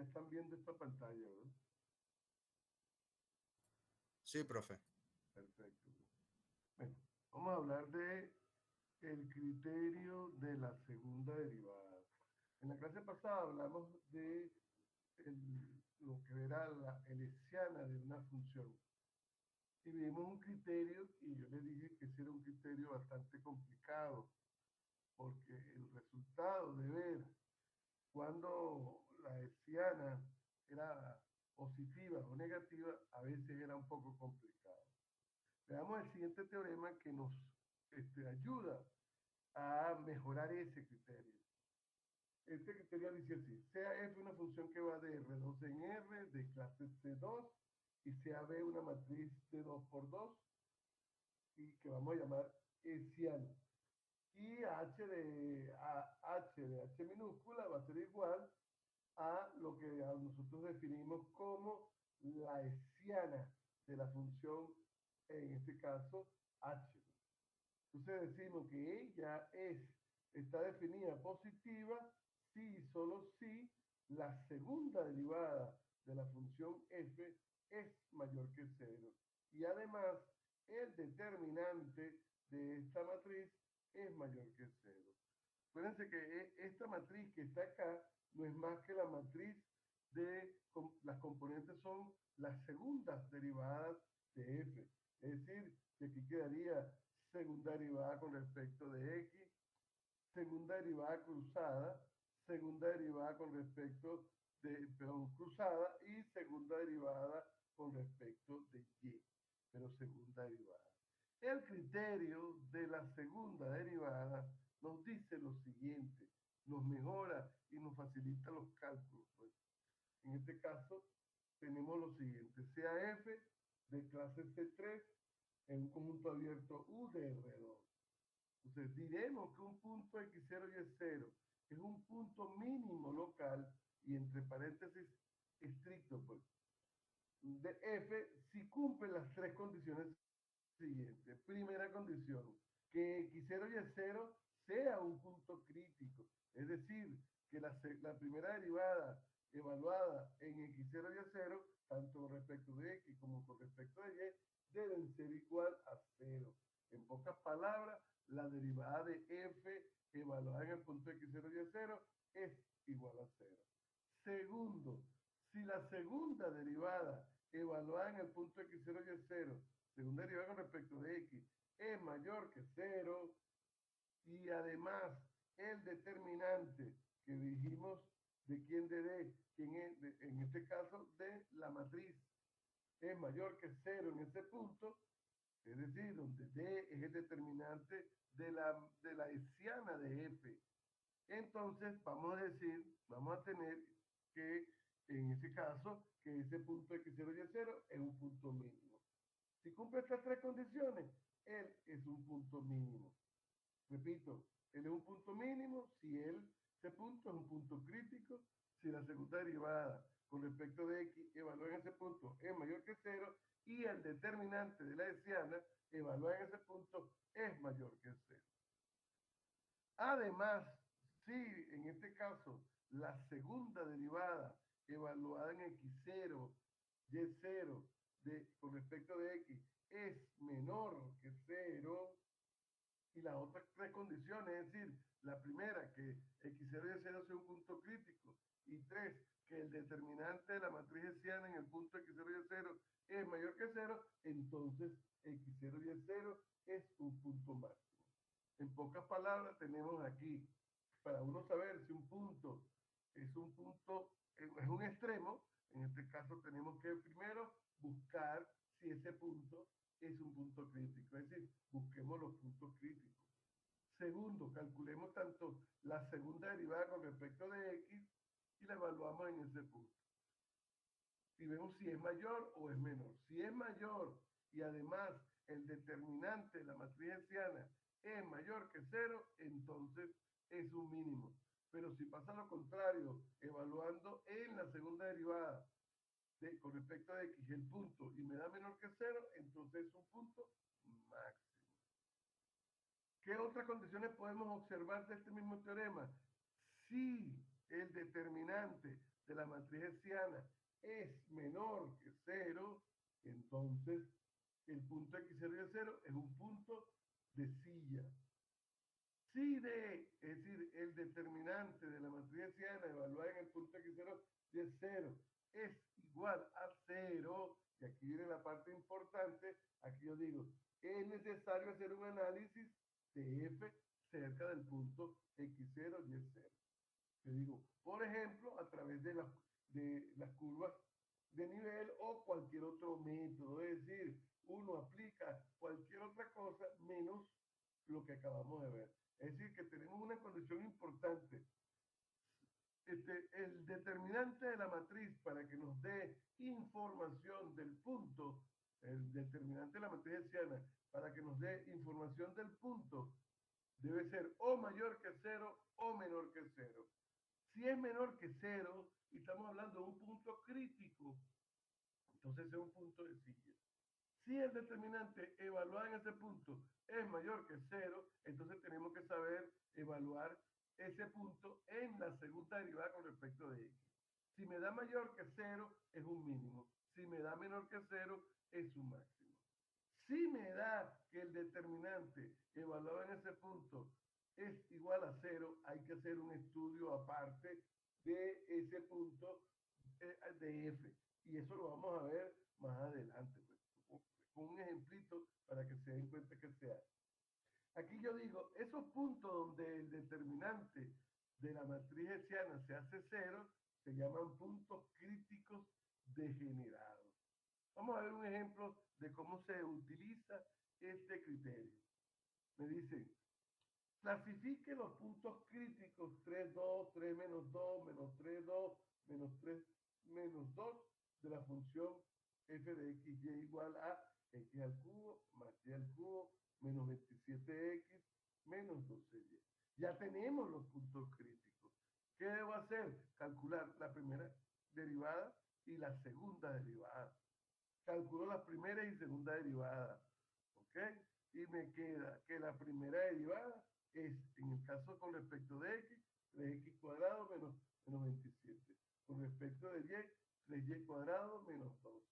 están viendo esta pantalla, ¿verdad? Sí, profe. Perfecto. Bueno, vamos a hablar de el criterio de la segunda derivada. En la clase pasada hablamos de lo que era la Lisiana de una función. Y vimos un criterio y yo le dije que ese era un criterio bastante complicado, porque el resultado de ver cuando la Lisiana era positiva o negativa a veces era un poco complicado. Veamos el siguiente teorema que nos ayuda a mejorar ese criterio. Este criterio dice así: sea f una función que va de R2 en R de clase C2 y sea B una matriz de 2 por 2 y que vamos a llamar hessiano. Y H minúscula va a ser igual a lo que nosotros definimos como la hessiana de la función, en este caso H. Entonces decimos que ella está definida positiva si y solo si la segunda derivada de la función f es mayor que cero. Y además, el determinante de esta matriz es mayor que cero. Acuérdense que esta matriz que está acá no es más que la matriz de las componentes son las segundas derivadas de f. Es decir, que aquí quedaría segunda derivada con respecto de x, segunda derivada cruzada, segunda derivada con respecto de, perdón, cruzada y segunda derivada con respecto de y, pero segunda derivada. El criterio de la segunda derivada nos dice lo siguiente, nos mejora y nos facilita los cálculos. Pues. En este caso, tenemos lo siguiente, sea f de clase C3 en un conjunto abierto U de R2. Entonces, diremos que un punto X0 y Y0 es un punto mínimo local y entre paréntesis estricto, pues, de F si cumple las tres condiciones siguientes. Primera condición, que X0 y Y0 sea un punto crítico. Es decir, que la primera derivada evaluada en X0 y Y0, tanto con respecto de X como con respecto de Y, deben ser igual a cero. En pocas palabras, la derivada de F evaluada en el punto X0 y Y0 es igual a cero. Segundo, si la segunda derivada evaluada en el punto X0 y Y0, segunda derivada con respecto de X, es mayor que cero, y además el determinante que dijimos de quién de D, quién es, en este caso de la matriz, es mayor que cero en ese punto, es decir, donde D es el determinante de la hessiana de F. Entonces, vamos a decir, vamos a tener que, en ese caso, que ese punto X0 y Y0 es un punto mínimo. Si cumple estas tres condiciones, él es un punto mínimo. Repito, él es un punto mínimo si ese punto es un punto crítico, si la segunda derivada con respecto de x evalúa en ese punto es mayor que cero y el determinante de la hessiana evalúa en ese punto es mayor que cero. Además, si en este caso la segunda derivada evaluada en x0, y0 con respecto de x es menor que cero, y las otras tres condiciones, es decir, la primera, que x0 y y0 sea un punto crítico, y tres, que el determinante de la matriz hessiana en el punto x0 y y0 es mayor que cero, entonces x0 y y0 es un punto máximo. En pocas palabras, tenemos aquí, para uno saber si un punto es un extremo, en este caso tenemos que primero buscar si ese punto es un punto crítico, es decir, busquemos los puntos críticos. Segundo, calculemos tanto la segunda derivada con respecto de x y la evaluamos en ese punto. Y vemos si es mayor o es menor. Si es mayor y además el determinante de la matriz hessiana es mayor que cero, entonces es un mínimo. Pero si pasa lo contrario, evaluando en la segunda derivada con respecto a x el punto y me da menor que cero, entonces es un punto máximo. ¿Qué otras condiciones podemos observar de este mismo teorema? Si el determinante de la matriz hessiana es menor que 0, entonces el punto x0 y x0 es un punto de silla. Si D, es decir, el determinante de la matriz hessiana evaluada en el punto x0 y x0 es igual a 0, y aquí viene la parte importante, aquí yo digo, es necesario hacer un análisis de f cerca del punto x0 y x0. Yo digo, por ejemplo, a través de las curvas de nivel o cualquier otro método, es decir, uno aplica cualquier otra cosa menos lo que acabamos de ver. Es decir, que tenemos una condición importante. El determinante de la matriz para que nos dé información del punto, el determinante de la matriz hessiana para que nos dé información del punto, debe ser o mayor que 0 o menor que 0. Si es menor que 0 y estamos hablando de un punto crítico, entonces es un punto de silla. Si el determinante evaluado en ese punto es mayor que 0, entonces tenemos que saber evaluar ese punto en la segunda derivada con respecto de x. Si me da mayor que 0, es un mínimo. Si me da menor que 0, es un máximo. Si me da que el determinante evaluado en ese punto es igual a 0, hay que hacer un estudio aparte de ese punto de f. Y eso lo vamos a ver más adelante, pues, con un ejemplito para que se den cuenta que se hace. Aquí yo digo, esos puntos donde el determinante de la matriz hessiana se hace 0, se llaman puntos críticos degenerados. Vamos a ver un ejemplo de cómo se utiliza este criterio. Me dicen, clasifique los puntos críticos 3, 2, 3 menos 2, menos 3, 2, menos 3, menos 2 de la función f de x y igual a x al cubo más y al cubo menos 27x menos 12y. Ya tenemos los puntos críticos. ¿Qué debo hacer? Calcular la primera derivada y la segunda derivada. Calculo la primera y segunda derivada, ¿ok? Y me queda que la primera derivada es, en el caso con respecto de x, 3x cuadrado menos 27. Con respecto de y, 3y cuadrado menos 12.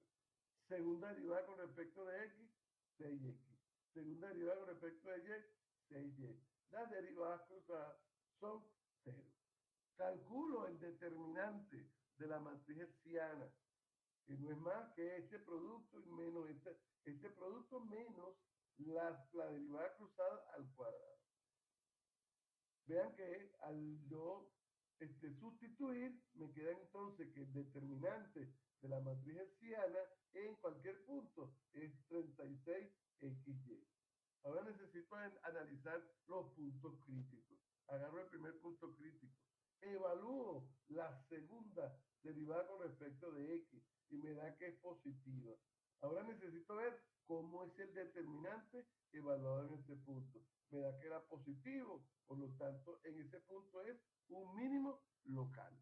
Segunda derivada con respecto de x, 6x. Segunda derivada con respecto de y, 6y. Las derivadas cruzadas son 0. Calculo el determinante de la matriz hessiana, que no es más que este producto y menos este producto menos la derivada cruzada al cuadrado. Vean que al yo sustituir, me queda entonces que el determinante de la matriz hessiana en cualquier punto es 36xy. Ahora necesito analizar los puntos críticos. Agarro el primer punto crítico. Evalúo la segunda derivada con respecto de x y me da que es positiva. Ahora necesito ver cómo es el determinante evaluado en este punto. Me da que era positivo, por lo tanto, en ese punto es un mínimo local.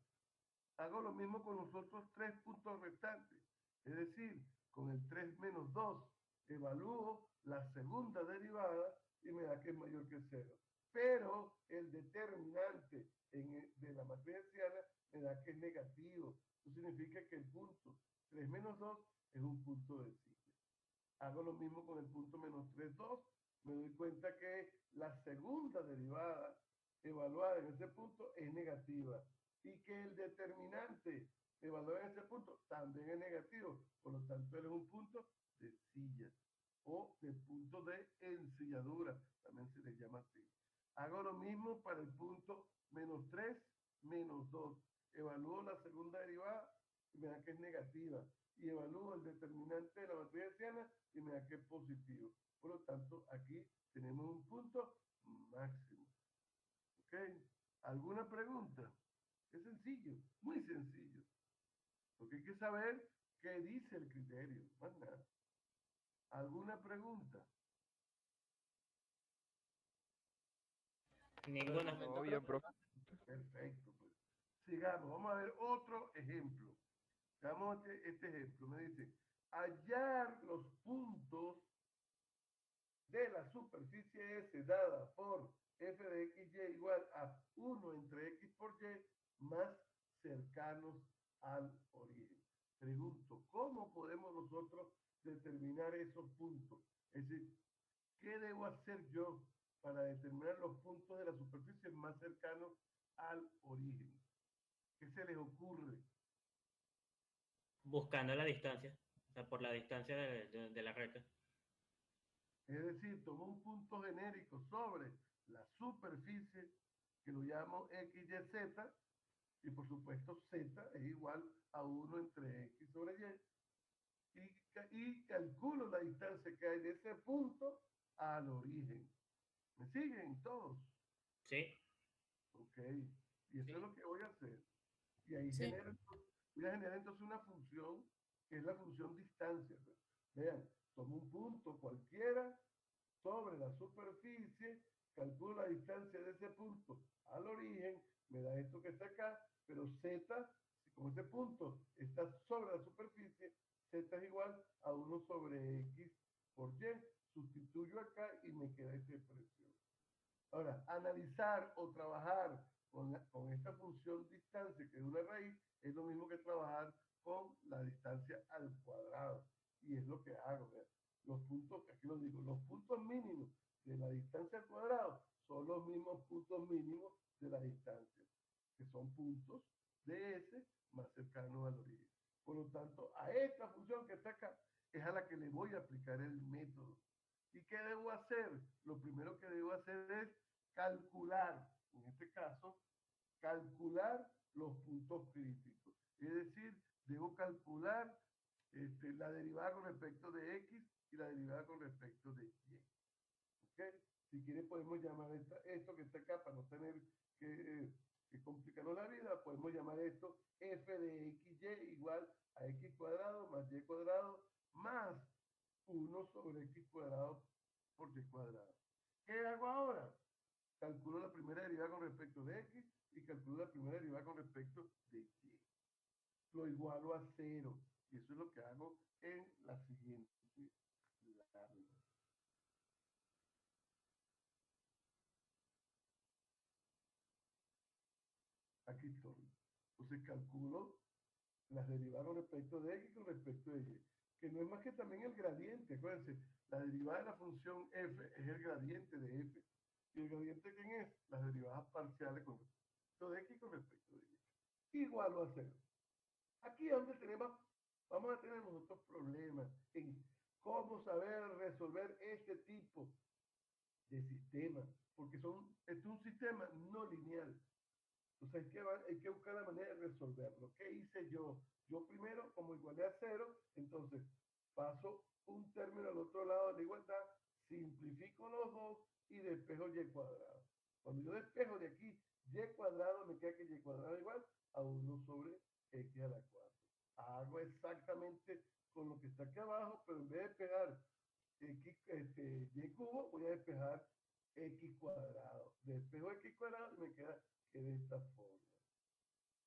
Hago lo mismo con los otros tres puntos restantes, es decir, con el 3 menos 2 evalúo la segunda derivada y me da que es mayor que 0. Pero el determinante de la matriz hessiana me da que es negativo. Eso significa que el punto 3 menos 2 es un punto de silla. Hago lo mismo con el punto menos 3, 2. Me doy cuenta que la segunda derivada evaluada en ese punto es negativa y que el determinante evaluado en ese punto también es negativo. Por lo tanto, él es un punto de silla o de punto de ensilladura. También se le llama así. Hago lo mismo para el punto menos 3, menos 2. Evalúo la segunda derivada y me da que es negativa. Y evalúo el determinante de la matriz hessiana y me da que es positivo. Por lo tanto, aquí tenemos un punto máximo. ¿Ok? ¿Alguna pregunta? Es sencillo, muy sencillo. Porque hay que saber qué dice el criterio, más nada. ¿Alguna pregunta? Ninguna. Todo bien, profe. Perfecto, pues. Sigamos, vamos a ver otro ejemplo. Veamos este ejemplo. Me dice, hallar los puntos de la superficie S dada por f de xy igual a 1 entre x por y más cercanos al origen. Pregunto, ¿cómo podemos nosotros determinar esos puntos? Es decir, ¿qué debo hacer yo para determinar los puntos de la superficie más cercanos al origen? ¿Qué se les ocurre? Buscando la distancia, o sea, por la distancia de la recta. Es decir, tomo un punto genérico sobre la superficie, que lo llamo x, y, z, y por supuesto z es igual a 1 entre x sobre y, y calculo la distancia que hay de ese punto al origen. ¿Me siguen todos? Sí, Ok. Y eso es sí, lo que voy a hacer. Y ahí Sí. voy a generar entonces una función que es la función distancia. Vean, tomo un punto cualquiera sobre la superficie, calculo la distancia de ese punto al origen, me da esto que está acá, pero z, si como ese punto está sobre la superficie, z es igual a 1 sobre x por y, sustituyo acá y me queda esta expresión. Ahora, analizar o trabajar con esta función distancia, que es una raíz, es lo mismo que trabajar con la distancia al cuadrado. Y es lo que hago. ¿Verdad? Los puntos, aquí lo digo, los puntos mínimos de la distancia al cuadrado son los mismos puntos mínimos de la distancia, que son puntos de S más cercanos al origen. Por lo tanto, a esta función que está acá es a la que le voy a aplicar el método. ¿Y qué debo hacer? Lo primero que debo hacer es calcular, en este caso, calcular los puntos críticos. Es decir, debo calcular la derivada con respecto de x y la derivada con respecto de y. ¿Okay? Si quieren podemos llamar esto que está acá para no tener que complicarnos la vida, podemos llamar esto f de x y igual a x cuadrado más y cuadrado más 1 sobre x cuadrado por y cuadrado. ¿Qué hago ahora? Calculo la primera derivada con respecto de x y calculo la primera derivada con respecto de y. Lo igualo a cero. Y eso es lo que hago en la siguiente lámina. Aquí estoy. Entonces calculo las derivadas con respecto de x con respecto de y. Que no es más que también el gradiente. Acuérdense, la derivada de la función f es el gradiente de f. ¿Y el gradiente quién es? Las derivadas parciales con respecto de x con respecto de y. Igualo a cero. Aquí es donde vamos a tener nosotros problemas en cómo saber resolver este tipo de sistemas, porque es un sistema no lineal. Entonces hay que buscar la manera de resolverlo. ¿Qué hice yo? Yo primero, como igualdad a cero, entonces paso un término al otro lado de la igualdad, simplifico los dos y despejo y cuadrado. Cuando yo despejo de aquí y cuadrado, me queda que y cuadrado igual a 1 sobre x a la 4. Hago exactamente con lo que está aquí abajo, pero en vez de despejar x, y cubo, voy a despejar x cuadrado. Despejo x cuadrado y me queda que de esta forma.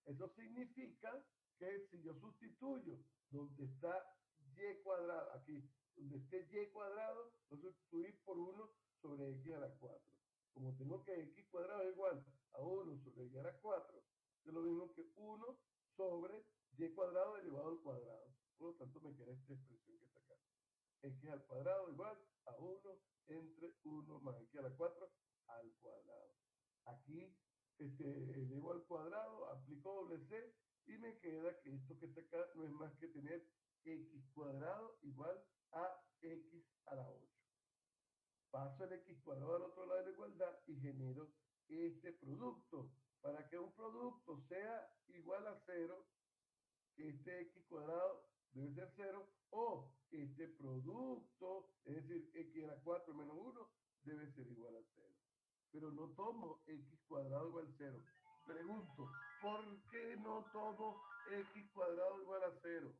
Eso significa que si yo sustituyo donde está y cuadrado, aquí, donde esté y cuadrado, lo sustituir por 1 sobre x a la 4. Como tengo que x cuadrado es igual a 1 sobre y a la 4, es lo mismo que 1 sobre y cuadrado elevado al cuadrado. Por lo tanto, me queda esta expresión que está acá. X al cuadrado igual a 1 entre 1 más x a la 4 al cuadrado. Aquí elevo al cuadrado, aplico doble C y me queda que esto que está acá no es más que tener x cuadrado igual a x a la 8. Paso el x cuadrado al otro lado de la igualdad y genero este producto. Para que un producto sea igual a 0, este x cuadrado debe ser 0 o este producto, es decir, x a la 4 menos 1, debe ser igual a 0. Pero no tomo x cuadrado igual a 0. Pregunto, ¿por qué no tomo x cuadrado igual a 0?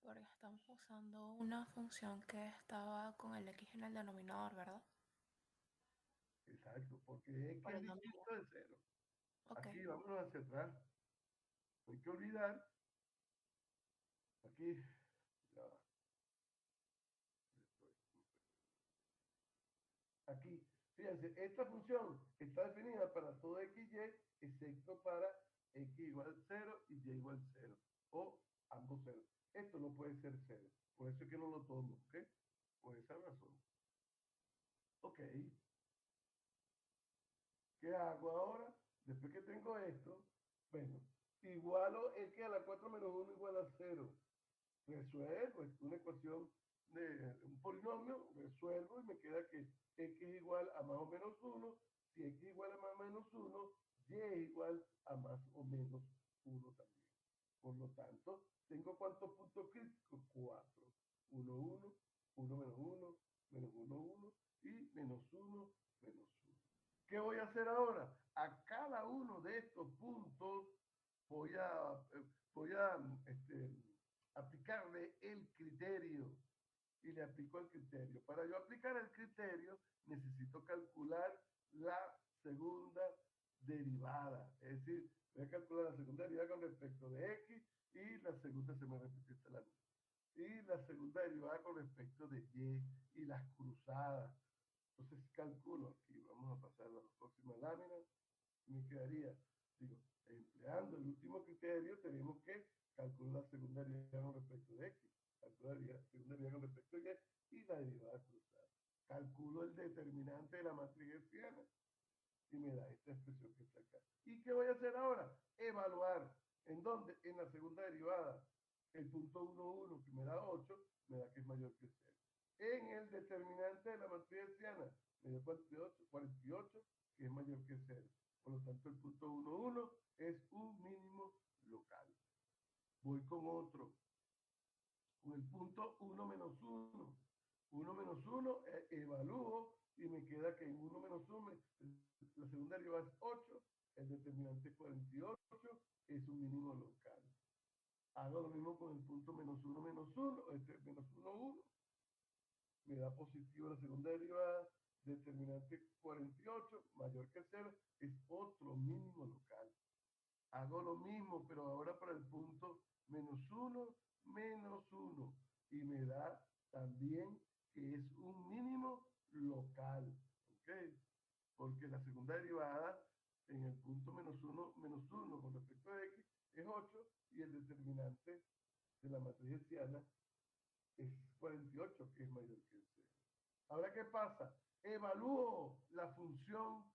Porque estamos usando una función que estaba con el x en el denominador, ¿verdad? Exacto, porque x Por es el dominio. distinto de 0. Ok. Aquí, vámonos hacia atrás. No hay que olvidar, aquí, ya va, aquí, fíjense, esta función está definida para todo x, y, excepto para x igual igual 0, o ambos 0. Esto no puede ser 0, por eso es que no lo tomo, ¿ok? Por esa razón. Ok. ¿Qué hago ahora? Después que tengo esto, bueno, igualo x a la 4 menos 1 igual a 0. Resuelvo, es una ecuación de un polinomio, resuelvo y me queda que x igual a más o menos 1. Si x igual a más o menos 1, y igual a más o menos 1 también. Por lo tanto, ¿tengo cuántos puntos críticos? 4. 1, 1, 1 menos 1, menos 1, 1 y menos 1, menos 1. ¿Qué voy a hacer ahora? A cada uno de estos puntos voy a, voy a aplicarle el criterio y le aplico el criterio. Para yo aplicar el criterio necesito calcular la segunda derivada. Es decir, voy a calcular la segunda derivada con respecto de x y la segunda se me repite esta la misma. Y la segunda derivada con respecto de y las cruzadas. Entonces calculo aquí, vamos a pasar a la próxima lámina, me quedaría, digo, empleando el último criterio, tenemos que calcular la segunda derivada con respecto de x, calcular la segunda derivada con respecto de y la derivada cruzada. Calculo el determinante de la matriz hessiana y me da esta expresión que está acá. ¿Y qué voy a hacer ahora? Evaluar. ¿En dónde? En la segunda derivada. El punto 1, 1, que me da 8, me da que es mayor que 0. En el determinante de la matriz hessiana, me dio 48, que es mayor que 0. Por lo tanto, el punto 1, 1 es un mínimo local. Voy con otro. Con el punto 1 menos 1. 1 menos 1, evalúo y me queda que en 1 menos 1, la segunda derivada es 8, el determinante es 48, es un mínimo local. Hago lo mismo con el punto menos 1 menos 1, menos 1, 1, me da positivo la segunda derivada, determinante 48, mayor que 0, es otro mínimo local. Hago lo mismo, pero ahora para el punto menos 1, menos 1, y me da también que es un mínimo local, ¿ok? Porque la segunda derivada en el punto menos 1, menos 1 con respecto a x es 8, y el determinante de la matriz hessiana es 48, que es mayor que 0. Ahora, ¿qué pasa? Evalúo la función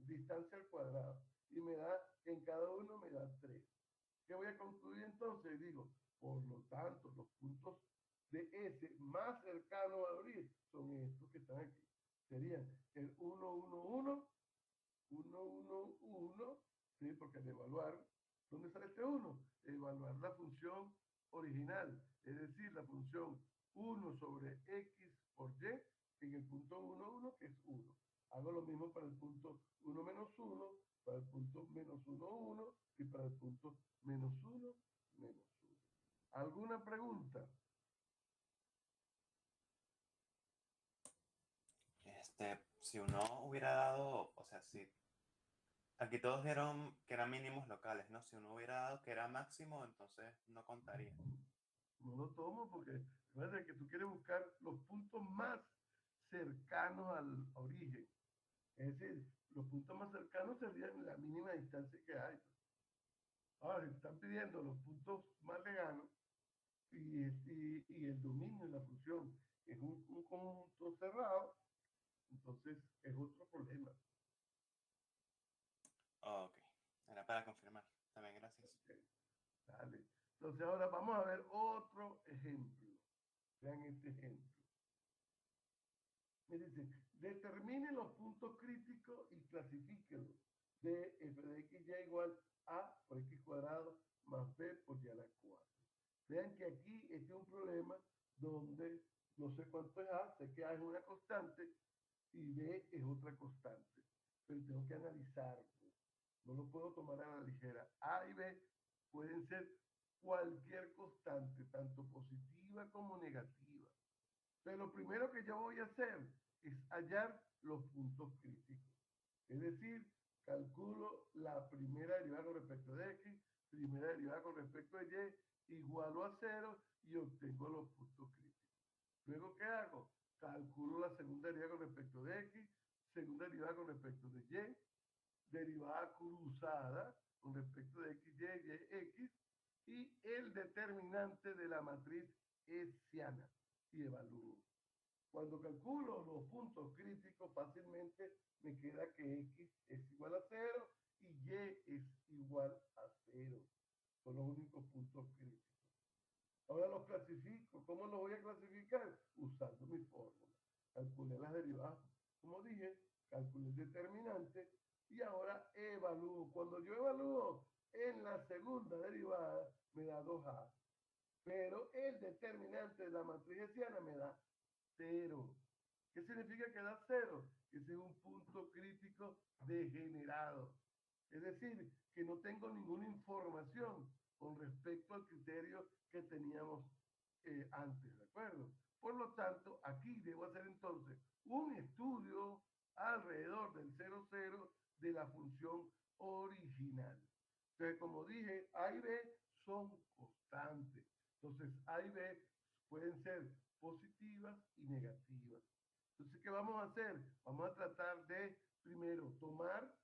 distancia al cuadrado y me da, en cada uno me da 3. ¿Qué voy a concluir entonces? Digo, por lo tanto, los puntos de S más cercanos a abrir son estos que están aquí. Serían el 1, 1, 1, 1, 1, 1, ¿sí? Porque al evaluar, ¿dónde sale este 1? Evaluar la función original, es decir, la función 1 sobre x por y en el punto 1, 1, que es 1. Hago lo mismo para el punto 1 menos 1, para el punto menos 1, 1 y para el punto menos 1, menos 1. ¿Alguna pregunta? Si uno hubiera dado, o sea, si aquí todos dieron que eran mínimos locales, ¿no? Si uno hubiera dado que era máximo, entonces no contaría. No lo tomo porque recuerda que tú quieres buscar los puntos más cercanos al origen. Es decir, los puntos más cercanos serían la mínima distancia que hay. Ahora, si están pidiendo los puntos más lejanos y el dominio de la función es un conjunto cerrado, entonces es otro problema. Oh, ok, era para confirmar. También gracias. Okay. Dale. Entonces ahora vamos a ver otro ejemplo. Vean este ejemplo. Me dice, determine los puntos críticos y clasifíquelos de f de x y igual a por x cuadrado más b por y a la 4. Vean que aquí este es un problema donde no sé cuánto es a, sé que a es una constante y b es otra constante, pero tengo que analizarlo. No lo puedo tomar a la ligera. A y b pueden ser cualquier constante, tanto positiva como negativa. Pero lo primero que yo voy a hacer es hallar los puntos críticos. Es decir, calculo la primera derivada con respecto de x, primera derivada con respecto de y, igualo a 0 y obtengo los puntos críticos. Luego, ¿qué hago? Calculo la segunda derivada con respecto de x, segunda derivada con respecto de y, derivada cruzada con respecto de x, y determinante de la matriz hessiana y evalúo. Cuando calculo los puntos críticos, fácilmente me queda que X es igual a 0 y Y es igual a 0. Son los únicos puntos críticos. Ahora los clasifico. ¿Cómo los voy a clasificar? Usando mi fórmula. Calculé las derivadas. Como dije, calculé el determinante y ahora evalúo. Cuando yo evalúo en la segunda derivada, me da 2A. Pero el determinante de la matriz hessiana me da 0. ¿Qué significa que da 0? Que ese es un punto crítico degenerado. Es decir, que no tengo ninguna información con respecto al criterio que teníamos antes, ¿de acuerdo? Por lo tanto, aquí debo hacer entonces un estudio alrededor del 0,0 de la función original. Entonces, como dije, A y B son constantes. Entonces, A y B pueden ser positivas y negativas. Entonces, ¿qué vamos a hacer? Vamos a tratar de, primero, tomar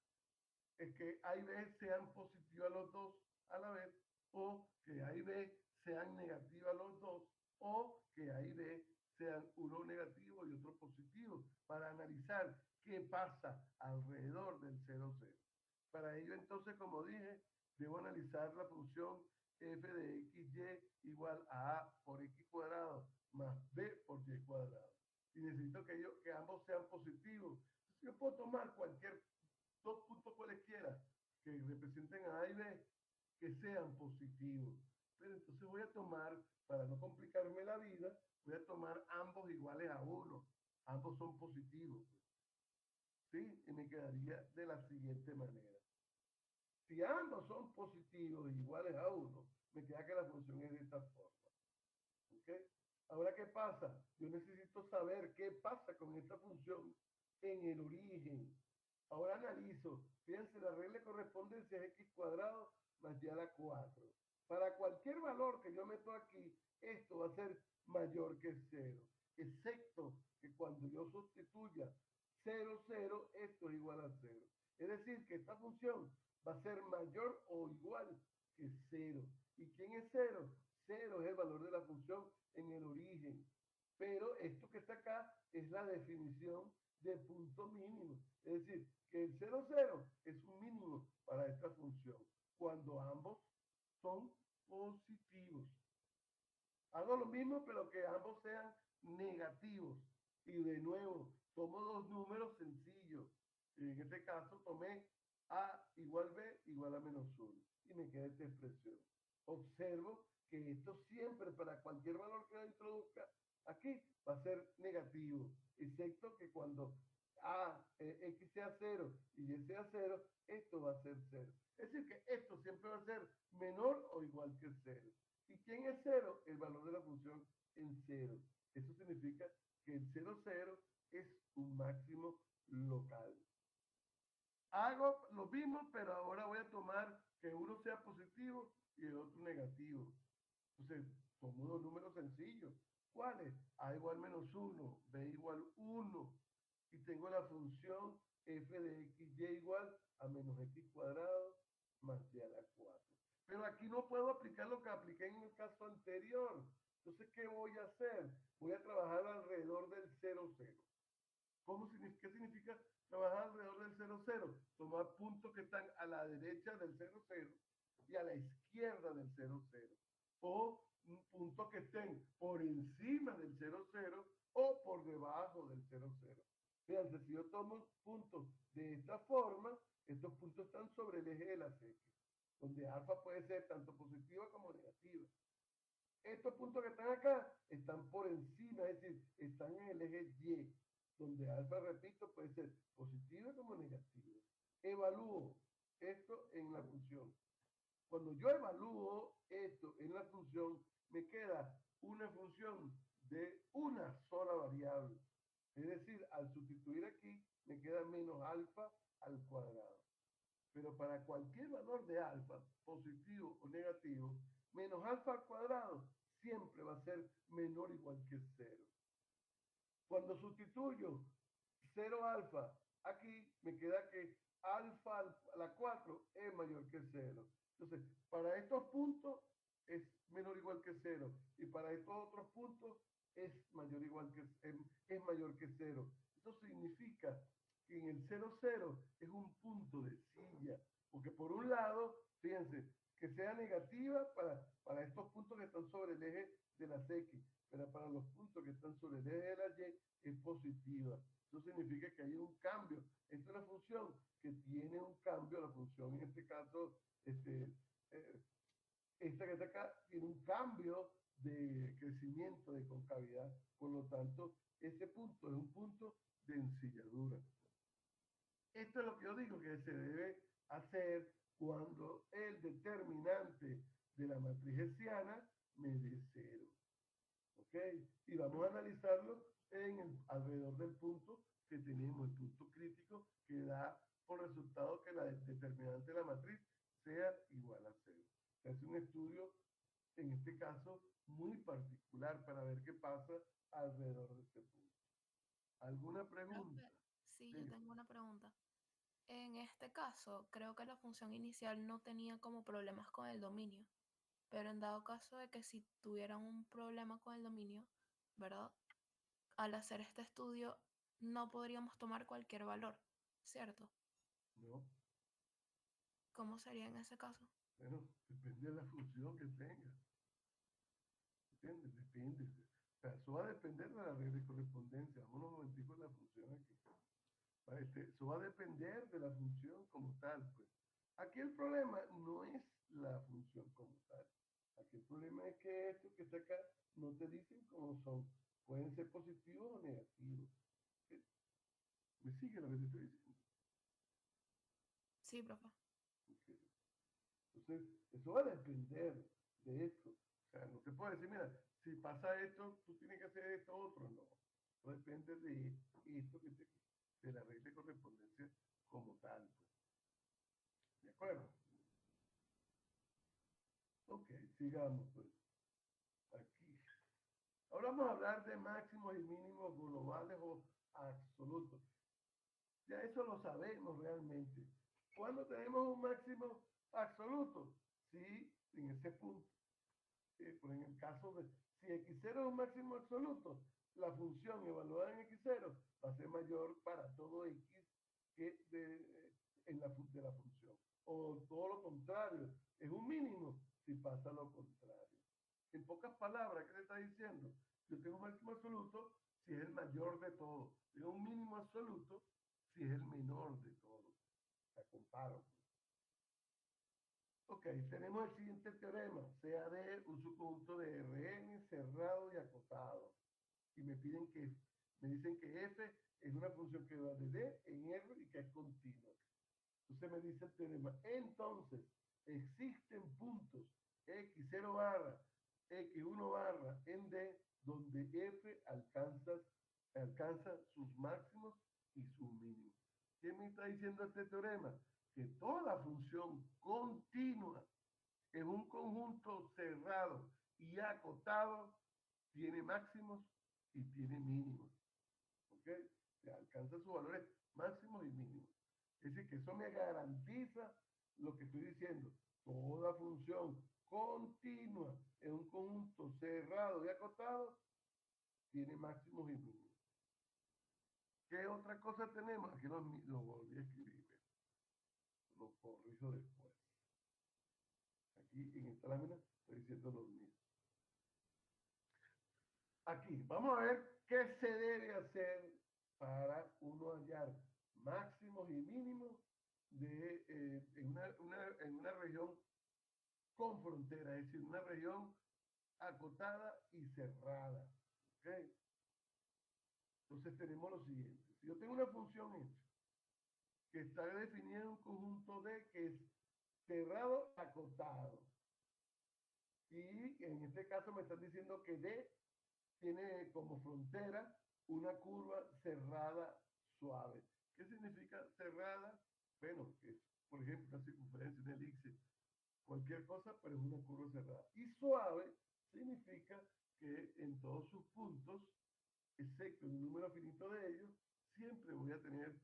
que A y B sean positivas los dos a la vez, o que A y B sean negativas los dos, o que A y B sean uno negativo y otro positivo, para analizar qué pasa alrededor del 0,0. Para ello, entonces, como dije, debo analizar la función f de xy igual a por x cuadrado más b por y cuadrado. Y necesito que ambos sean positivos. Entonces, yo puedo tomar cualquier dos puntos cualesquiera que representen a y b que sean positivos. Pero entonces voy a tomar, para no complicarme la vida, voy a tomar ambos iguales a 1. Ambos son positivos. ¿Sí? Y me quedaría de la siguiente manera. Si ambos son positivos iguales a 1, me queda que la función es de esta forma. ¿Ok? Ahora, ¿qué pasa? Yo necesito saber qué pasa con esta función en el origen. Ahora analizo. Fíjense, la regla de correspondencia es x cuadrado más y a la 4. Para cualquier valor que yo meto aquí, esto va a ser mayor que 0. Excepto que cuando yo sustituya 0, 0, esto es igual a 0. Es decir, que esta función va a ser mayor o igual que 0. ¿Y quién es 0? 0 es el valor de la función en el origen. Pero esto que está acá es la definición de punto mínimo. Es decir, que el 0, 0 es un mínimo para esta función cuando ambos son positivos. Hago lo mismo, pero que ambos sean negativos. Y de nuevo, tomo dos números sencillos. En este caso, tomé A igual B igual a menos 1. Y me queda esta expresión. Observo que esto siempre, para cualquier valor que la introduzca, aquí va a ser negativo. Excepto que cuando x sea 0 y y sea 0, esto va a ser 0. Es decir, que esto siempre va a ser menor o igual que 0. ¿Y quién es 0? El valor de la función en 0. Eso significa que el 0, 0 es un máximo local. Hago lo mismo, pero ahora voy a tomar que uno sea positivo y el otro negativo. Entonces, tomo dos números sencillos. ¿Cuáles? A igual menos 1, B igual 1. Y tengo la función f de xy igual a menos x cuadrado más y a la 4. Pero aquí no puedo aplicar lo que apliqué en el caso anterior. Entonces, ¿qué voy a hacer? Voy a trabajar alrededor del 0, 0. ¿Qué significa trabajar alrededor del 0, 0? Tomar puntos que están a la derecha del 0, 0 y a la izquierda del 0, 0. O puntos que estén por encima del 0, 0 o por debajo del 0, 0. Fíjense, si yo tomo puntos de esta forma, estos puntos están sobre el eje de las X, donde alfa puede ser tanto positiva como negativa. Estos puntos que están acá están por encima, es decir, están en el eje Y, donde alfa, repito, puede ser positiva como negativa. Evalúo esto en la función. Cuando yo evalúo esto en la función, me queda una función de una sola variable. Es decir, al sustituir aquí, me queda menos alfa al cuadrado. Pero para cualquier valor de alfa, positivo o negativo, menos alfa al cuadrado siempre va a ser menor o igual que 0. Cuando sustituyo 0 alfa, aquí me queda que alfa a la 4 es mayor que 0. Entonces, para estos puntos, es menor o igual que 0 y para estos otros puntos es mayor o igual que es mayor que 0. Eso significa que en el 0, 0 es un punto de silla, porque por un lado, fíjense, que sea negativa para estos puntos que están sobre el eje de las X, pero para los puntos que están sobre el eje de la Y es positiva. Eso significa que hay un cambio. Esta es una función que tiene un cambio, la función en este caso, eh, esta que está acá, tiene un cambio de crecimiento, de concavidad. Por lo tanto, ese punto es un punto de ensilladura. Esto es lo que yo digo que se debe hacer cuando el determinante de la matriz hessiana me dé 0. ¿Ok? Y vamos a analizarlo alrededor del punto que tenemos, el punto crítico que da por resultado que la determinante de la matriz sea igual a 0. Se hace un estudio, en este caso, muy particular para ver qué pasa alrededor de este punto. ¿Alguna pregunta? Profe, sí, yo Sí. tengo una pregunta. En este caso, creo que la función inicial no tenía como problemas con el dominio, pero en dado caso de que si tuvieran un problema con el dominio, ¿verdad? Al hacer este estudio no podríamos tomar cualquier valor, ¿cierto? No, ¿Cómo sería en ese caso? bueno, depende de la función que tenga. ¿Entiendes? Depende. O sea, eso va a depender de la regla de correspondencia. Vamos un momentico en la función aquí. Eso va a depender de la función como tal, pues. Aquí el problema no es la función como tal. Aquí el problema es que estos que está acá no te dicen cómo son. Pueden ser positivos o negativos. ¿Sí? ¿Me sigue lo que te estoy diciendo? Sí, profe. Ok. Entonces, eso va a depender de esto. O sea, no te puedo decir, mira, si pasa esto, tú tienes que hacer esto otro. No. Eso depende de esto de la regla de correspondencia como tal, pues. ¿De acuerdo? Ok, sigamos, pues. Aquí. Ahora vamos a hablar de máximos y mínimos globales o absolutos. Ya eso lo sabemos realmente. ¿Cuándo tenemos un máximo absoluto? Sí, en ese punto. Pues en el caso de, si x0 es un máximo absoluto, la función evaluada en x0 va a ser mayor para todo x que de la función. O todo lo contrario, es un mínimo si pasa lo contrario. En pocas palabras, ¿qué le está diciendo? Yo tengo un máximo absoluto si es el mayor de todos. Tengo un mínimo absoluto si es el menor de todos. La comparo. Ok, tenemos el siguiente teorema, sea de un subconjunto de Rn cerrado y acotado. Y me dicen que f es una función que va de D en R y que es continua. Entonces me dice el teorema, entonces existen puntos x0 barra, x1 barra en D donde f alcanza sus máximos y sus mínimos. ¿Qué me está diciendo este teorema? Que toda función continua en un conjunto cerrado y acotado tiene máximos y tiene mínimos. ¿Ok? Se alcanza sus valores máximos y mínimos. Es decir, que eso me garantiza lo que estoy diciendo. Toda función continua en un conjunto cerrado y acotado tiene máximos y mínimos. ¿Qué otra cosa tenemos? Aquí lo volví a escribir. Lo corrijo después. Aquí en esta lámina estoy diciendo lo mismo. Aquí, vamos a ver qué se debe hacer para uno hallar máximos y mínimos en una región con frontera, es decir, una región acotada y cerrada. ¿Okay? Entonces tenemos lo siguiente. Si yo tengo una función hecha que está definida en un conjunto D que es cerrado acotado, y en este caso me están diciendo que D tiene como frontera una curva cerrada suave. ¿Qué significa cerrada? Bueno, que es, por ejemplo, una circunferencia, una elipse, cualquier cosa, pero es una curva cerrada. Y suave significa que en todos sus puntos, excepto un número finito de ellos, siempre voy a tener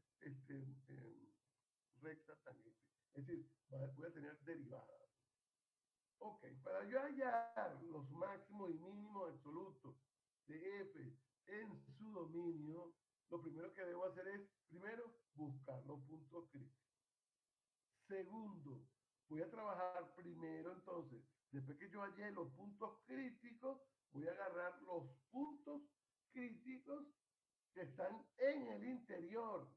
recta tangente. Es decir, voy a tener derivada. Ok. Para yo hallar los máximos y mínimos absolutos de f en su dominio, lo primero que debo hacer es, primero, buscar los puntos críticos. Segundo, voy a trabajar primero entonces, después que yo hallé los puntos críticos, voy a agarrar los puntos críticos que están en el interior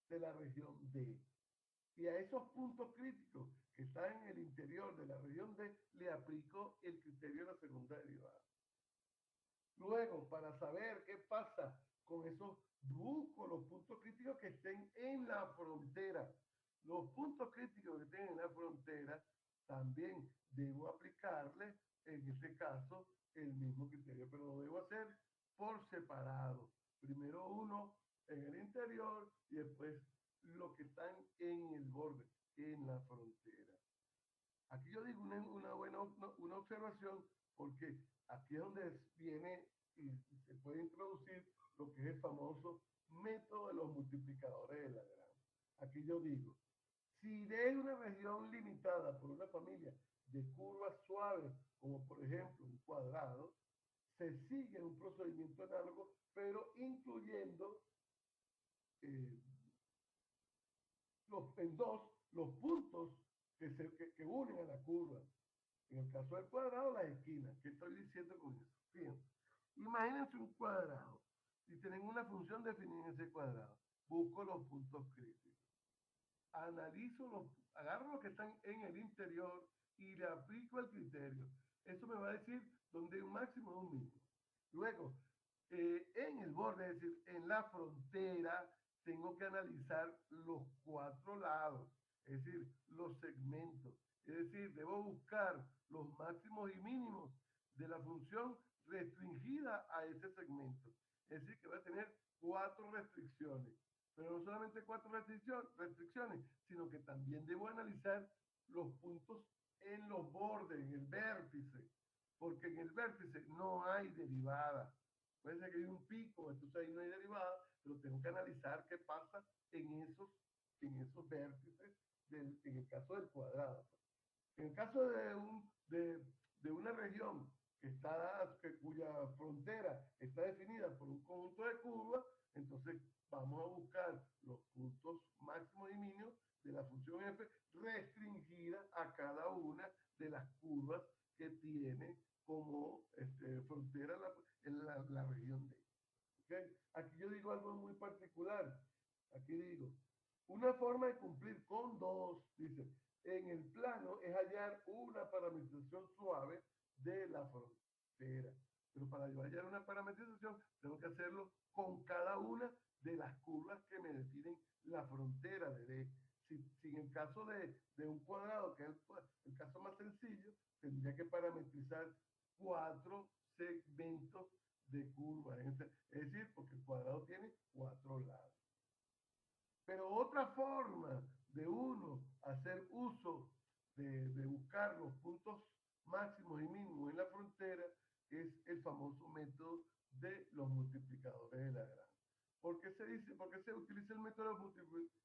de la región D. Y a esos puntos críticos que están en el interior de la región D, le aplico el criterio de la segunda derivada. Luego, para saber qué pasa con esos, busco los puntos críticos que estén en la frontera. Los puntos críticos que estén en la frontera, también debo aplicarle, en este caso, el mismo criterio, pero lo debo hacer por separado. Primero uno en el interior y después los que están en el borde, en la frontera. Aquí yo digo una buena una observación, porque aquí es donde viene y se puede introducir lo que es el famoso método de los multiplicadores de Lagrange. Aquí yo digo, si D es una región limitada por una familia de curvas suaves, como por ejemplo un cuadrado, se sigue un procedimiento análogo, pero incluyendo los puntos que unen a la curva. En el caso del cuadrado, las esquinas. ¿Qué estoy diciendo con eso? Fíjense. Imagínense un cuadrado y tienen una función definida en ese cuadrado. Busco los puntos críticos. Agarro los que están en el interior y le aplico el criterio. Eso me va a decir dónde hay un máximo y un mínimo. Luego, en el borde, es decir, en la frontera, tengo que analizar los cuatro lados, es decir, los segmentos. Es decir, debo buscar los máximos y mínimos de la función restringida a ese segmento. Es decir, que va a tener cuatro restricciones. Pero no solamente cuatro restricciones, sino que también debo analizar los puntos en los bordes, en el vértice, porque en el vértice no hay derivada. Puede ser que hay un pico, entonces ahí no hay derivada, pero tengo que analizar qué pasa en esos vértices, en el caso del cuadrado. En el caso de una región cuya frontera está definida por un conjunto de curvas, entonces vamos a buscar los puntos máximos y mínimos de la función f restringida a cada una de las curvas que tiene como frontera la región D. ¿Okay? Aquí yo digo algo muy particular. Aquí digo, una forma de cumplir con dos, dice, en el plano es hallar una parametrización suave de la frontera. Pero para yo hallar una parametrización, tengo que hacerlo con cada una de las curvas que me definen la frontera de D. Si en el caso de un cuadrado, que es el caso más sencillo, tendría que parametrizar 4 segmentos de curva. Es decir, porque el cuadrado tiene 4 lados. Pero otra forma de uno hacer uso de buscar los puntos máximos y mínimos en la frontera es el famoso método de los multiplicadores de Lagrange. ¿Por qué se utiliza el método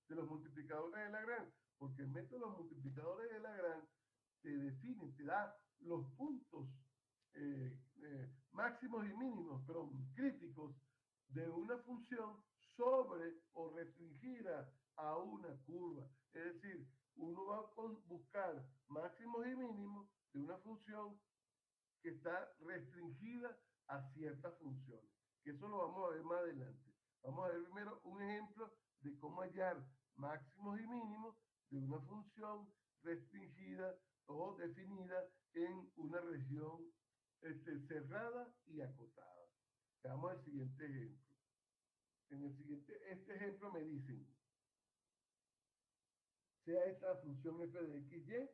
de los multiplicadores de Lagrange? Porque el método de los multiplicadores de Lagrange te da los puntos máximos y mínimos, pero críticos de una función sobre o restringida a una curva. Es decir, uno va a buscar máximos y mínimos de una función que está restringida a ciertas funciones. Que eso lo vamos a ver más adelante. Vamos a ver primero un ejemplo de cómo hallar máximos y mínimos de una función restringida o definida en una región cerrada y acotada. Veamos el siguiente ejemplo. Este ejemplo me dicen, sea esta función f de xy,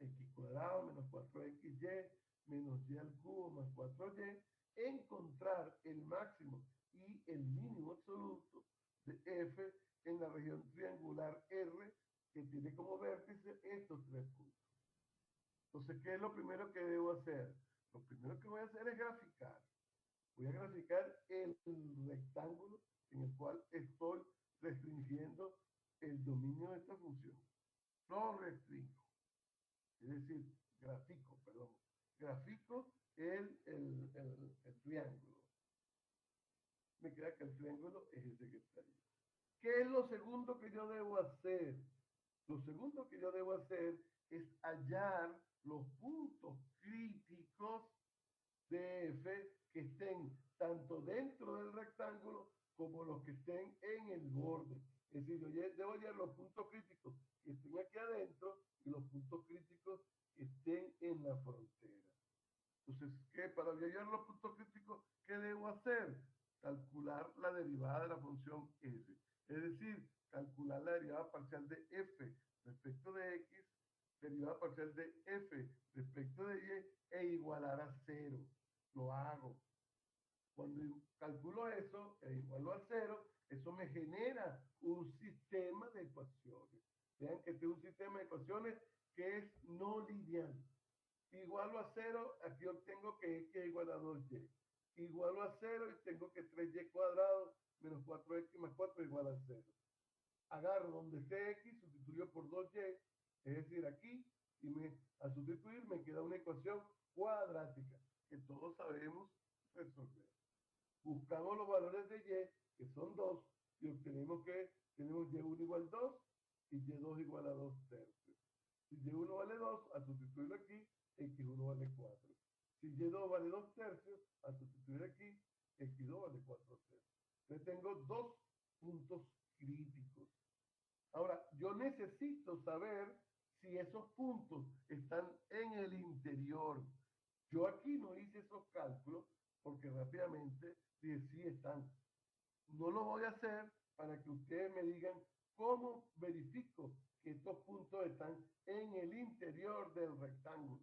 x cuadrado menos 4xy menos y al cubo más 4y, encontrar el máximo y el mínimo absoluto de f en la región triangular R que tiene como vértice estos tres puntos. Entonces, ¿qué es lo primero que debo hacer? Lo primero que voy a hacer es graficar. Voy a graficar el rectángulo en el cual estoy restringiendo el dominio de esta función. Lo restringo. Es decir, grafico el triángulo. Me queda que el triángulo es ese que está ahí. ¿Qué es lo segundo que yo debo hacer? Lo segundo que yo debo hacer es hallar los puntos críticos de F que estén tanto dentro del rectángulo como los que estén en el borde. Es decir, yo debo hallar los puntos críticos que estén aquí adentro y los puntos críticos que estén en la frontera. Entonces, para hallar los puntos críticos, ¿qué debo hacer? Calcular la derivada de la función f. Es decir, calcular la derivada parcial de f respecto de x, derivada parcial de f respecto de y e igualar a 0. Lo hago. Cuando calculo eso e igualo a 0, eso me genera un sistema de ecuaciones. Vean que este es un sistema de ecuaciones que es no lineal. Igualo a 0, aquí obtengo que x es igual a 2y. Igualo a 0 y tengo que 3y cuadrado menos 4x más 4 igual a 0. Agarro donde esté x, sustituyo por 2y, es decir, aquí, y al sustituir me queda una ecuación cuadrática que todos sabemos resolver. Buscamos los valores de y, que son 2, y obtenemos que tenemos y1 igual 2 y y2 igual a 2 tercios. Si y1 vale 2, al sustituirlo aquí, x1 vale 4. Si y2 vale 2 tercios, al sustituir aquí, x2 vale 4 tercios. Entonces tengo dos puntos críticos. Ahora, yo necesito saber si esos puntos están en el interior. Yo aquí no hice esos cálculos porque rápidamente dije, sí están. No lo voy a hacer para que ustedes me digan cómo verifico que estos puntos están en el interior del rectángulo.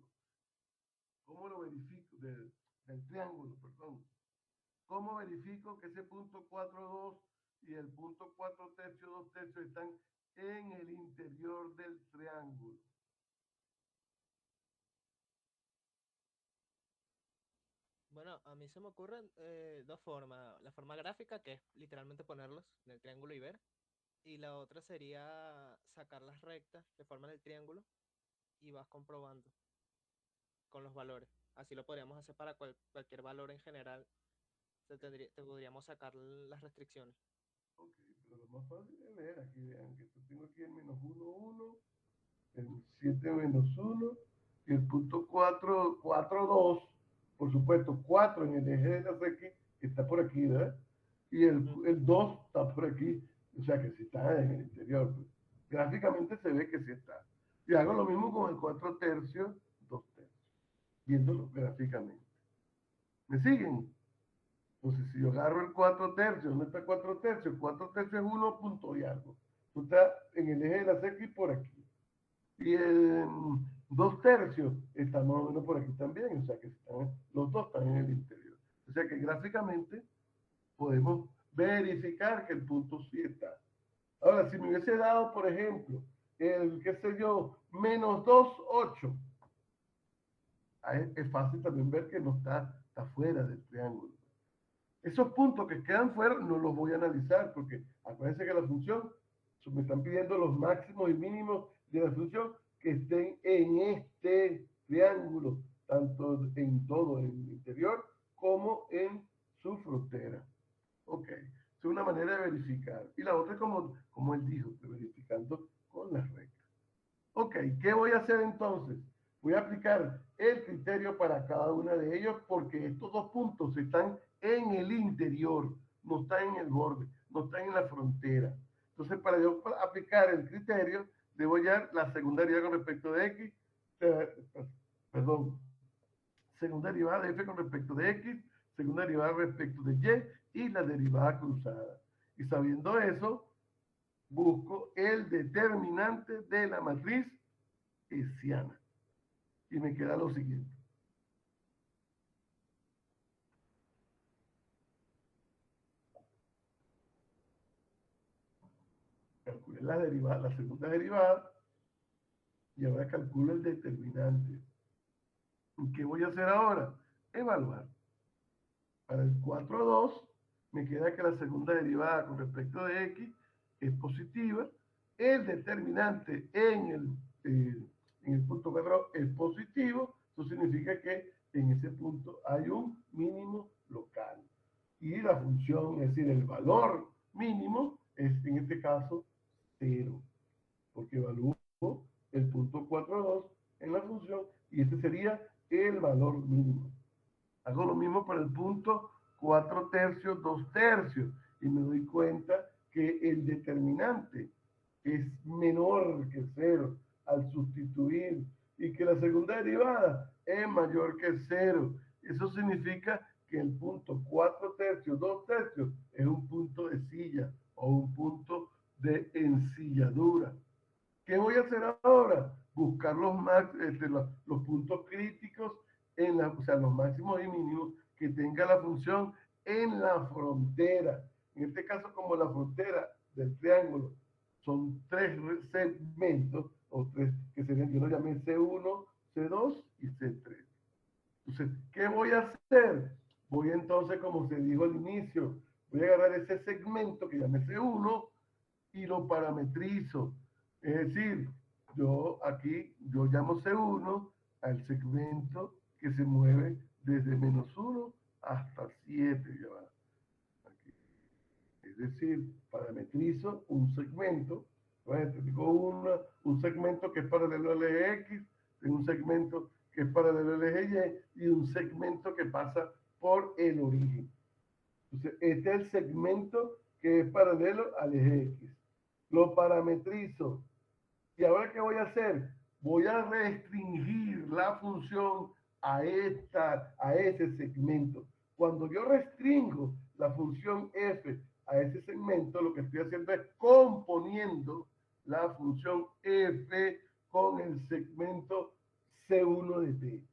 ¿Cómo lo verifico? Del triángulo, perdón. ¿Cómo verifico que ese punto 4,2 y el punto 4 tercios, 2 tercios están en el interior del triángulo? Bueno, a mí se me ocurren dos formas. La forma gráfica, que es literalmente ponerlos en el triángulo y ver. Y la otra sería sacar las rectas que forman el triángulo y vas comprobando con los valores. Así lo podríamos hacer para cualquier valor en general. Te podríamos sacar las restricciones. Ok, pero lo más fácil es ver, aquí vean que esto tengo aquí el menos 1, 1, el 7 menos 1 y el punto 4, 4, 2, por supuesto 4 en el eje de las X está por aquí, ¿verdad? Y el 2 está por aquí, o sea que sí está en el interior. Pues. Gráficamente se ve que sí está. Y hago lo mismo con el 4 tercios, 2 tercios, viéndolo gráficamente. ¿Me siguen? Entonces, si yo agarro el 4 tercios, ¿dónde está 4 tercios? 4 tercios es 1 punto y algo. Esto está en el eje de las X por aquí. Y el 2 tercios está más o menos por aquí también. O sea que los dos están en el interior. O sea que gráficamente podemos verificar que el punto sí está. Ahora, si me hubiese dado, por ejemplo, el, qué sé yo, menos 2, 8. Es fácil también ver que no está fuera del triángulo. Esos puntos que quedan fuera no los voy a analizar porque acuérdense que la función me están pidiendo los máximos y mínimos de la función que estén en este triángulo, tanto en todo, en el interior como en su frontera. Ok, es una manera de verificar. Y la otra es como él dijo, verificando con las reglas. Ok, ¿qué voy a hacer entonces? Voy a aplicar el criterio para cada uno de ellos porque estos dos puntos están en el interior, no están en el borde, no están en la frontera. Entonces, para yo aplicar el criterio, debo hallar la segunda derivada con respecto de x, segunda derivada de f con respecto de x, segunda derivada respecto de y la derivada cruzada. Y sabiendo eso, busco el determinante de la matriz hessiana. Y me queda lo siguiente. Calculé la derivada, la segunda derivada, y ahora calculo el determinante. ¿Y qué voy a hacer ahora? Evaluar. Para el 4,2 me queda que la segunda derivada con respecto de x es positiva. El determinante en en el punto 4 es positivo, eso significa que en ese punto hay un mínimo local. Y la función, es decir, el valor mínimo es en este caso 0, porque evalúo el punto 4,2 en la función y este sería el valor mínimo. Hago lo mismo para el punto 4 tercios, 2 tercios y me doy cuenta que el determinante es menor que 0 al sustituir y que la segunda derivada es mayor que 0. Eso significa que el punto 4 tercios, 2 tercios es un punto de silla o un punto de ensilladura. ¿Qué voy a hacer ahora? Buscar los puntos críticos, o sea, los máximos y mínimos que tenga la función en la frontera. En este caso, como la frontera del triángulo son 3 segmentos, o 3 que serían, yo lo llamé C1, C2 y C3. Entonces, ¿qué voy a hacer? Voy entonces, como se dijo al inicio, voy a agarrar ese segmento que llamé C1 y lo parametrizo. Es decir, yo llamo C1 al segmento que se mueve desde -1 hasta 7. Ya va. Aquí. Es decir, parametrizo un segmento. Tengo un segmento que es paralelo al eje X, tengo un segmento que es paralelo al eje Y y un segmento que pasa por el origen. Entonces, este es el segmento que es paralelo al eje X. Lo parametrizo. ¿Y ahora qué voy a hacer? Voy a restringir la función a ese segmento. Cuando yo restringo la función f a ese segmento, lo que estoy haciendo es componiendo la función f con el segmento C1 de t.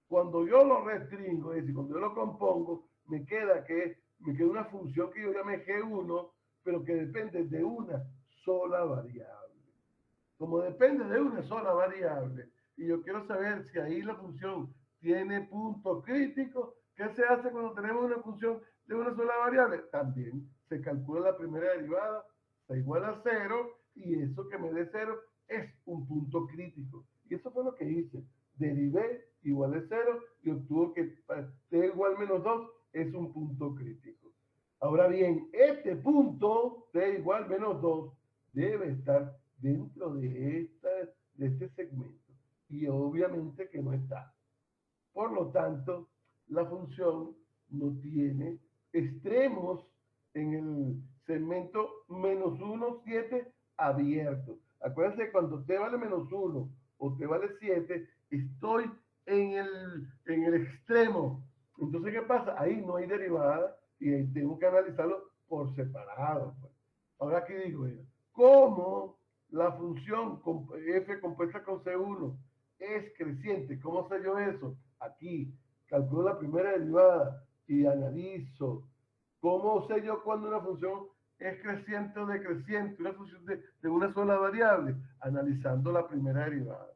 Cuando yo lo restringo, es decir, cuando yo lo compongo, me queda una función que yo llame G1, pero que depende de una sola variable. Como depende de una sola variable, y yo quiero saber si ahí la función tiene punto crítico, ¿qué se hace cuando tenemos una función de una sola variable? También se calcula la primera derivada, está igual a 0, y eso que me dé 0 es un punto crítico. Y eso fue lo que hice. Derivé igual a 0 y obtuvo que t igual menos 2 es un punto crítico. Ahora bien, este punto, t igual menos 2, debe estar dentro de este segmento. Y obviamente que no está. Por lo tanto, la función no tiene extremos en el segmento -1, 7 abierto. Acuérdense, cuando t vale -1 o t vale 7, estoy en el extremo. Entonces, ¿qué pasa? Ahí no hay derivada y ahí tengo que analizarlo por separado. Pues. Ahora aquí digo, ¿cómo la función f compuesta con C1 es creciente? ¿Cómo sé yo eso? Aquí calculo la primera derivada y analizo. ¿Cómo sé yo cuando una función es creciente o decreciente? Una función de una sola variable, analizando la primera derivada.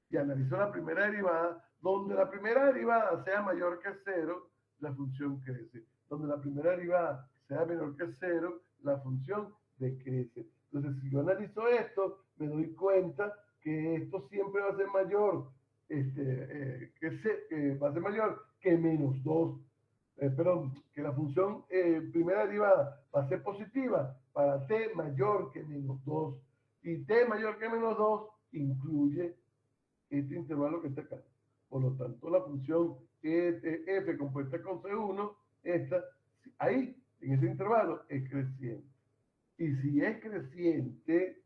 Y analizo la primera derivada, donde la primera derivada sea mayor que 0, la función crece. Donde la primera derivada sea menor que 0, la función decrece. Entonces, si yo analizo esto, me doy cuenta que esto siempre va a ser mayor, va a ser mayor que -2. Perdón, que la función primera derivada va a ser positiva para t mayor que -2. Y t mayor que -2 incluye este intervalo que está acá. Por lo tanto, la función f compuesta con C1, ahí, en ese intervalo, es creciente. Y si es creciente,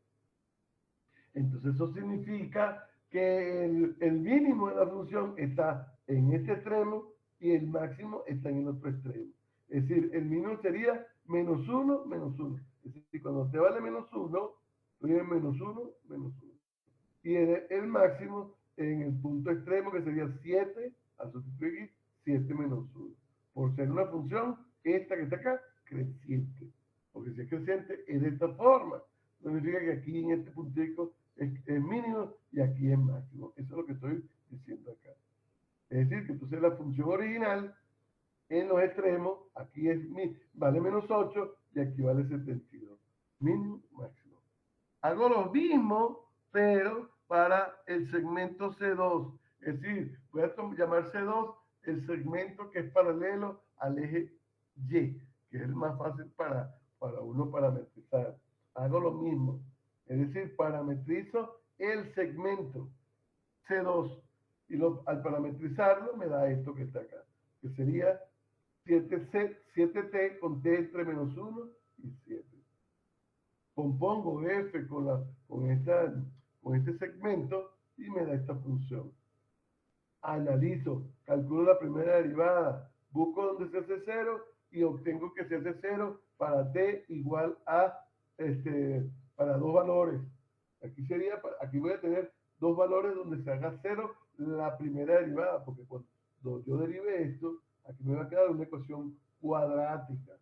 entonces eso significa que el mínimo de la función está en este extremo y el máximo está en el otro extremo. Es decir, el mínimo sería -1, -1. Es decir, cuando te vale -1, estoy en -1, -1. Y el máximo en el punto extremo, que sería 7, al sustituir 7 menos 1. Por ser una función, esta que está acá, creciente. Porque si es creciente, es de esta forma. No significa que aquí en este puntico es mínimo y aquí es máximo. Eso es lo que estoy diciendo acá. Es decir, que entonces la función original en los extremos, aquí vale -8 y aquí vale 72. Mínimo, máximo. Hago lo mismo, pero para el segmento C2. Es decir, voy a llamar C2 el segmento que es paralelo al eje Y, que es el más fácil para uno parametrizar. Hago lo mismo. Es decir, parametrizo el segmento C2 y al parametrizarlo me da esto que está acá, que sería 7T con T entre menos 1 y 7. Compongo F con este segmento y me da esta función. Analizo, calculo la primera derivada, busco donde se hace 0 y obtengo que se hace 0 para T igual a, para dos valores. Aquí voy a tener dos valores donde se haga 0 la primera derivada, porque cuando yo derive esto, aquí me va a quedar una ecuación cuadrática.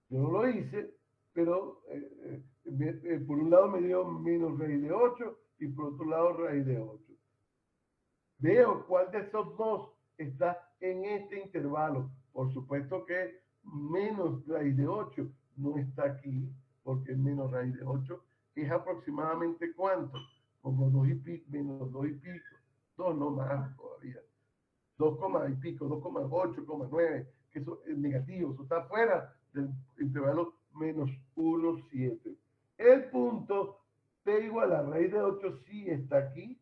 Yo no lo hice, pero por un lado me dio menos raíz de 8 y por otro lado raíz de 8. Veo cuál de esos dos está en este intervalo. Por supuesto que menos raíz de 8 no está aquí, porque menos raíz de 8 es aproximadamente ¿cuánto? Como 2 y pico, menos 2 y pico. 2 no más todavía. 2, y pico, 2,8, 9, que eso es negativo, eso está fuera del intervalo menos 1, 7. El punto T igual a raíz de 8 sí está aquí,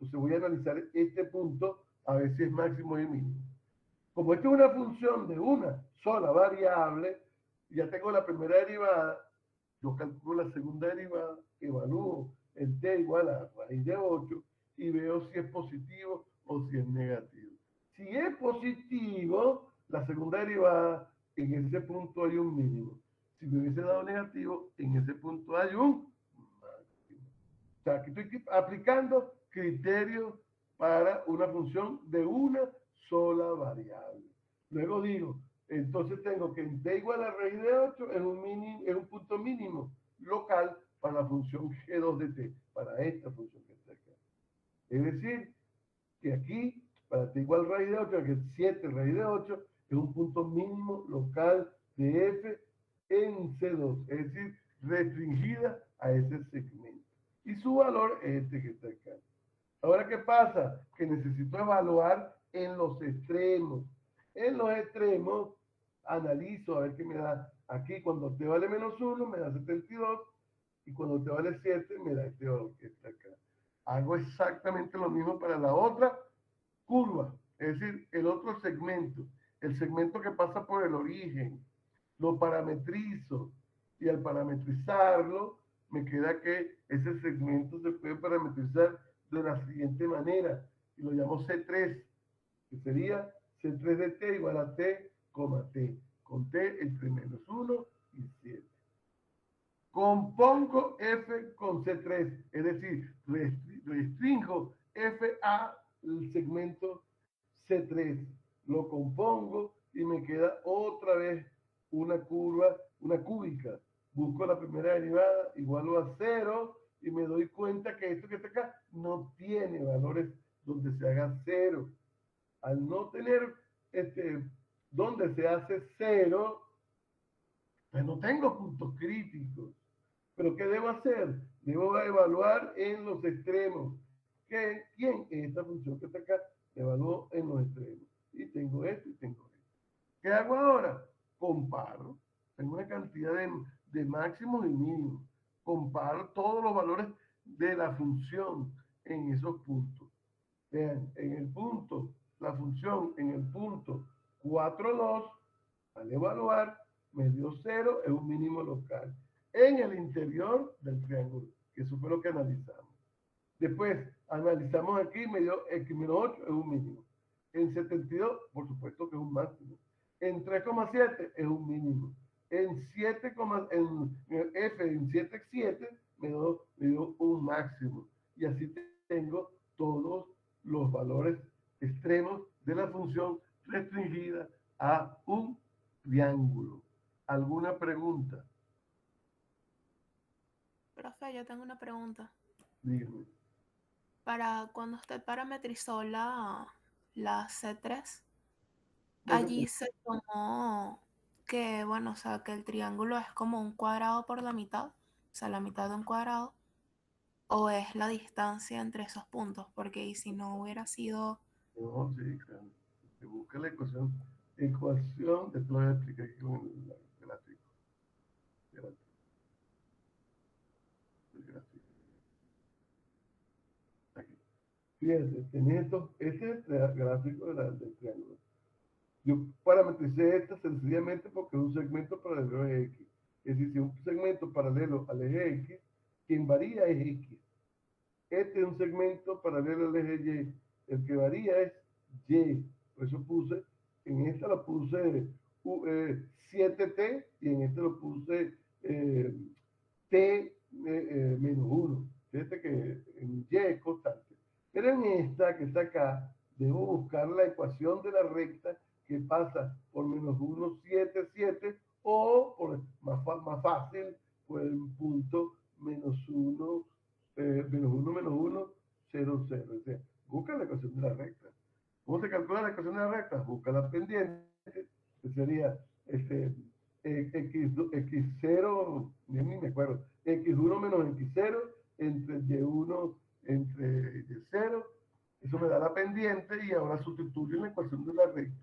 entonces voy a analizar este punto a ver si es máximo y mínimo. Como esto es una función de una sola variable, ya tengo la primera derivada, yo calculo la segunda derivada, evalúo el T igual a raíz de 8 y veo si es positivo o si es negativo. Si es positivo, la segunda derivada, en ese punto hay un mínimo. Si me hubiese dado negativo, en ese punto hay un máximo. O sea, aquí estoy aplicando criterios para una función de una sola variable. Luego digo, entonces tengo que t igual a raíz de 8 es un punto mínimo local para la función g2 de t, para esta función que está acá. Es decir, que aquí, para t igual a raíz de 8, que es 7 raíz de 8, es un punto mínimo local de f en C2, es decir, restringida a ese segmento. Y su valor es este que está acá. Ahora, ¿qué pasa? Que necesito evaluar en los extremos. En los extremos, analizo a ver qué me da. Aquí, cuando t vale menos 1, me da 72. Y cuando t vale 7, me da este valor que está acá. Hago exactamente lo mismo para la otra curva. Es decir, el otro segmento. El segmento que pasa por el origen. Lo parametrizo. Y al parametrizarlo, me queda que ese segmento se puede parametrizar de la siguiente manera, y lo llamo C3, que sería C3 de T igual a T, T, con T entre menos 1 y 7. Compongo F con C3, es decir, restringo F a el segmento C3, lo compongo y me queda otra vez una curva, una cúbica. Busco la primera derivada, igualo a 0 y me doy cuenta que esto que está acá no tiene valores donde se haga 0. Al no tener donde se hace 0, pues no tengo puntos críticos. ¿Pero qué debo hacer? Debo evaluar en los extremos. ¿Quién? Esta función que está acá, evalúo en los extremos. Y tengo esto y tengo esto. ¿Qué hago ahora? Comparo. Tengo una cantidad de máximos y mínimos. Comparo todos los valores de la función en esos puntos. Vean, en el punto, la función en el punto 4, 2, al evaluar, me dio 0, es un mínimo local. En el interior del triángulo, que eso fue lo que analizamos. Después, analizamos aquí, me dio x-8, es un mínimo. En 72, por supuesto que es un máximo. En 3,7 es un mínimo. En 7, en f en 7,7 me dio un máximo. Y así tengo todos los valores extremos de la función restringida a un triángulo. ¿Alguna pregunta? Profe, yo tengo una pregunta. Dígame. Para cuando usted parametrizó la C3, Bueno, allí se tomó que, bueno, o sea, que el triángulo es como un cuadrado por la mitad, o sea, la mitad de un cuadrado. ¿O es la distancia entre esos puntos? Porque y si no hubiera sido... No, sí, claro. Se busca la ecuación, después lo voy a explicar aquí con el gráfico. Espérate, el gráfico. Aquí. Fíjense, tenés ese es el gráfico del triángulo. Yo parametricé esta sencillamente porque es un segmento paralelo a X. Es decir, si un segmento paralelo al eje X, quien varía es X. Este es un segmento paralelo al eje Y. El que varía es Y. Por eso puse, en esta lo puse 7T y en este lo puse T menos 1. Fíjate que en Y es constante. Pero en esta que está acá, debo buscar la ecuación de la recta que pasa por menos 1, 7, 7 o por más fácil por el punto menos 1, menos 1, menos 1, 0, 0. O sea, busca la ecuación de la recta. ¿Cómo se calcula la ecuación de la recta? Busca la pendiente, que sería x0, ni me acuerdo, x1 menos x0 entre y1 entre y0. Eso me da la pendiente y ahora sustituyo en la ecuación de la recta.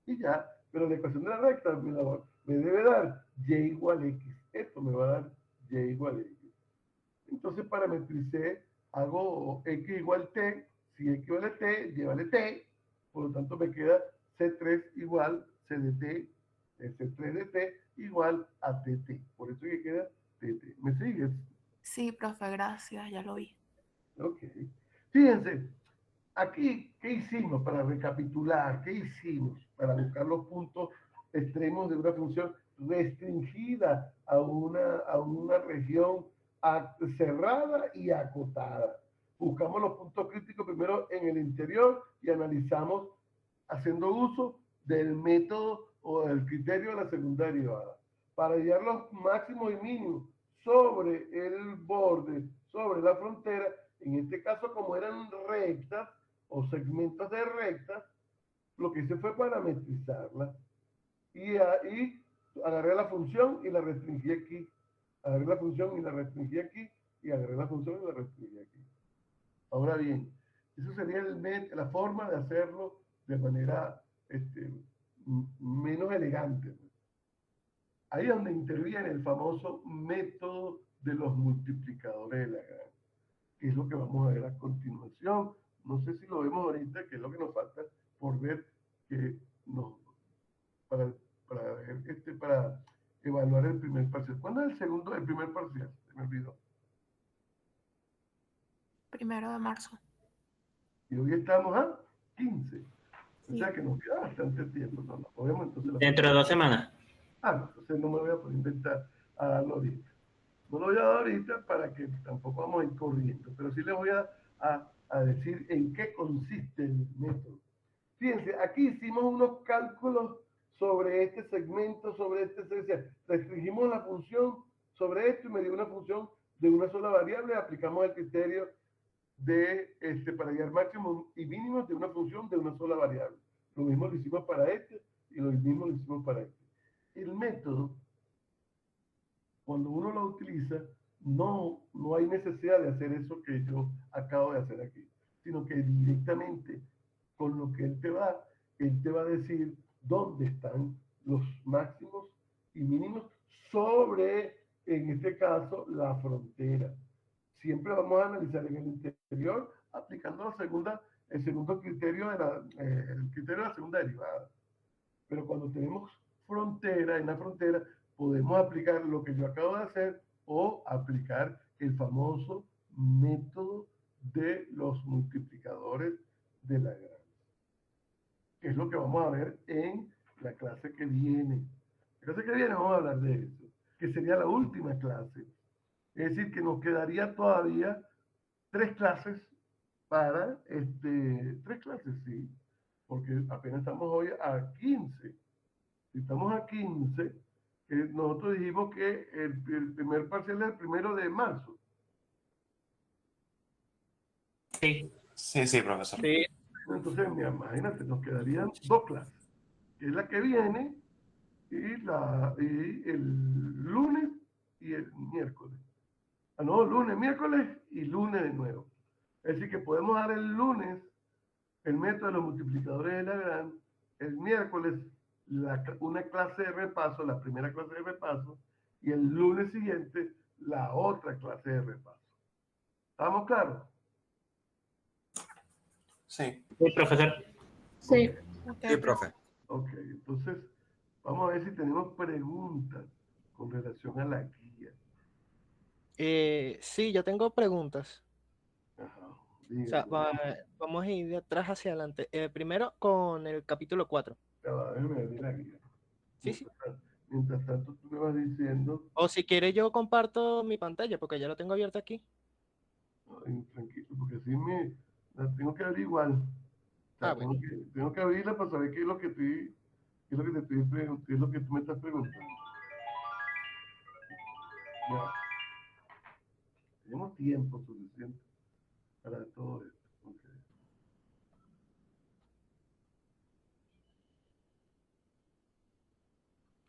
Y ya, pero la ecuación de la recta me debe dar y igual x. Esto me va a dar y igual x. Entonces parametricé, hago x igual t, si x vale t, y vale t, por lo tanto me queda c3 igual c de t, c3 de t igual a tt. Por eso que queda tt. ¿Me sigues? Sí, profe, gracias, ya lo vi. Ok. Fíjense, aquí, ¿qué hicimos para recapitular? ¿Qué hicimos para buscar los puntos extremos de una función restringida a una región cerrada y acotada? Buscamos los puntos críticos primero en el interior y analizamos haciendo uso del método o del criterio de la segunda derivada. Para hallar los máximos y mínimos sobre el borde, sobre la frontera, en este caso como eran rectas o segmentos de rectas, lo que hice fue parametrizarla y ahí agarré la función y la restringí aquí, agarré la función y la restringí aquí y agarré la función y la restringí aquí. Ahora bien, eso sería la forma de hacerlo de manera menos elegante. Ahí es donde interviene el famoso método de los multiplicadores de Lagrange, que es lo que vamos a ver a continuación. No sé si lo vemos ahorita, que es lo que nos falta por ver que nos, para, para evaluar el primer parcial. ¿Cuándo es el primer parcial? Se me olvidó. 1 de marzo. Y hoy estamos a 15. O Sí. sea que nos queda bastante tiempo. No, no podemos entonces. Dentro de 2 semanas. No, entonces no me voy a poder inventar a darlo ahorita. No lo voy a dar ahorita para que tampoco vamos a ir corriendo, pero sí les voy a decir en qué consiste el método. Fíjense, aquí hicimos unos cálculos sobre este segmento, sobre este segmento. Restringimos la función sobre esto y me dio una función de una sola variable. Aplicamos el criterio para hallar máximos y mínimos de una función de una sola variable. Lo mismo lo hicimos para este y lo mismo lo hicimos para este. El método, cuando uno lo utiliza, no hay necesidad de hacer eso que yo acabo de hacer aquí, sino que directamente con lo que él te va a decir dónde están los máximos y mínimos sobre, en este caso, la frontera. Siempre vamos a analizar en el interior aplicando el segundo criterio el criterio de la segunda derivada. Pero cuando tenemos frontera, en la frontera, podemos aplicar lo que yo acabo de hacer o aplicar el famoso método de los multiplicadores de Lagrange, que es lo que vamos a ver en la clase que viene. La clase que viene vamos a hablar de eso, que sería la última clase. Es decir, que nos quedaría todavía 3 clases para, 3 clases, sí, porque apenas estamos hoy a 15. Si estamos a 15, nosotros dijimos que el primer parcial es el 1 de marzo. Sí. Sí, profesor. Sí, Entonces, imagínate, nos quedarían 2 clases, que es la que viene y el lunes y el miércoles. No, lunes, miércoles y lunes de nuevo. Es decir, que podemos dar el lunes el método de los multiplicadores de Lagrange, el miércoles una clase de repaso, la primera clase de repaso, y el lunes siguiente la otra clase de repaso. ¿Estamos claros? Sí. Sí, profesor. Sí. Sí, profe. Ok, entonces vamos a ver si tenemos preguntas con relación a la guía. Sí, yo tengo preguntas. Ajá, O sea, dígame. vamos a ir de atrás hacia adelante. Primero con el capítulo 4. Ya va, déjame abrir la guía. Sí, sí. Mientras tanto, tú me vas diciendo, O si quiere yo comparto mi pantalla porque ya lo tengo abierto aquí. ay, tranquilo, porque si la tengo que abrir igual. O sea, Bueno. tengo que abrirla para saber qué es lo que qué es lo que te estoy preguntando, qué es lo que tú me estás preguntando. Ya. Tenemos tiempo suficiente para todo esto. Ok.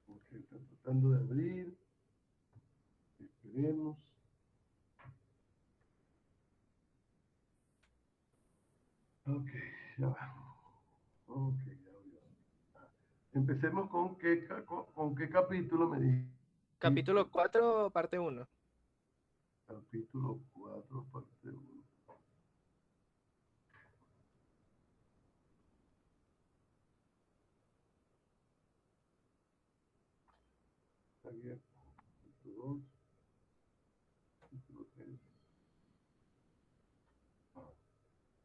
Ok, está tratando de abrir. Esperemos. Ok, ya va. Ok, ya voy. Empecemos con con qué capítulo me dijiste. Capítulo 4, parte 1. Capítulo 4, parte 1. Está abierto. Capítulo 2, capítulo 3.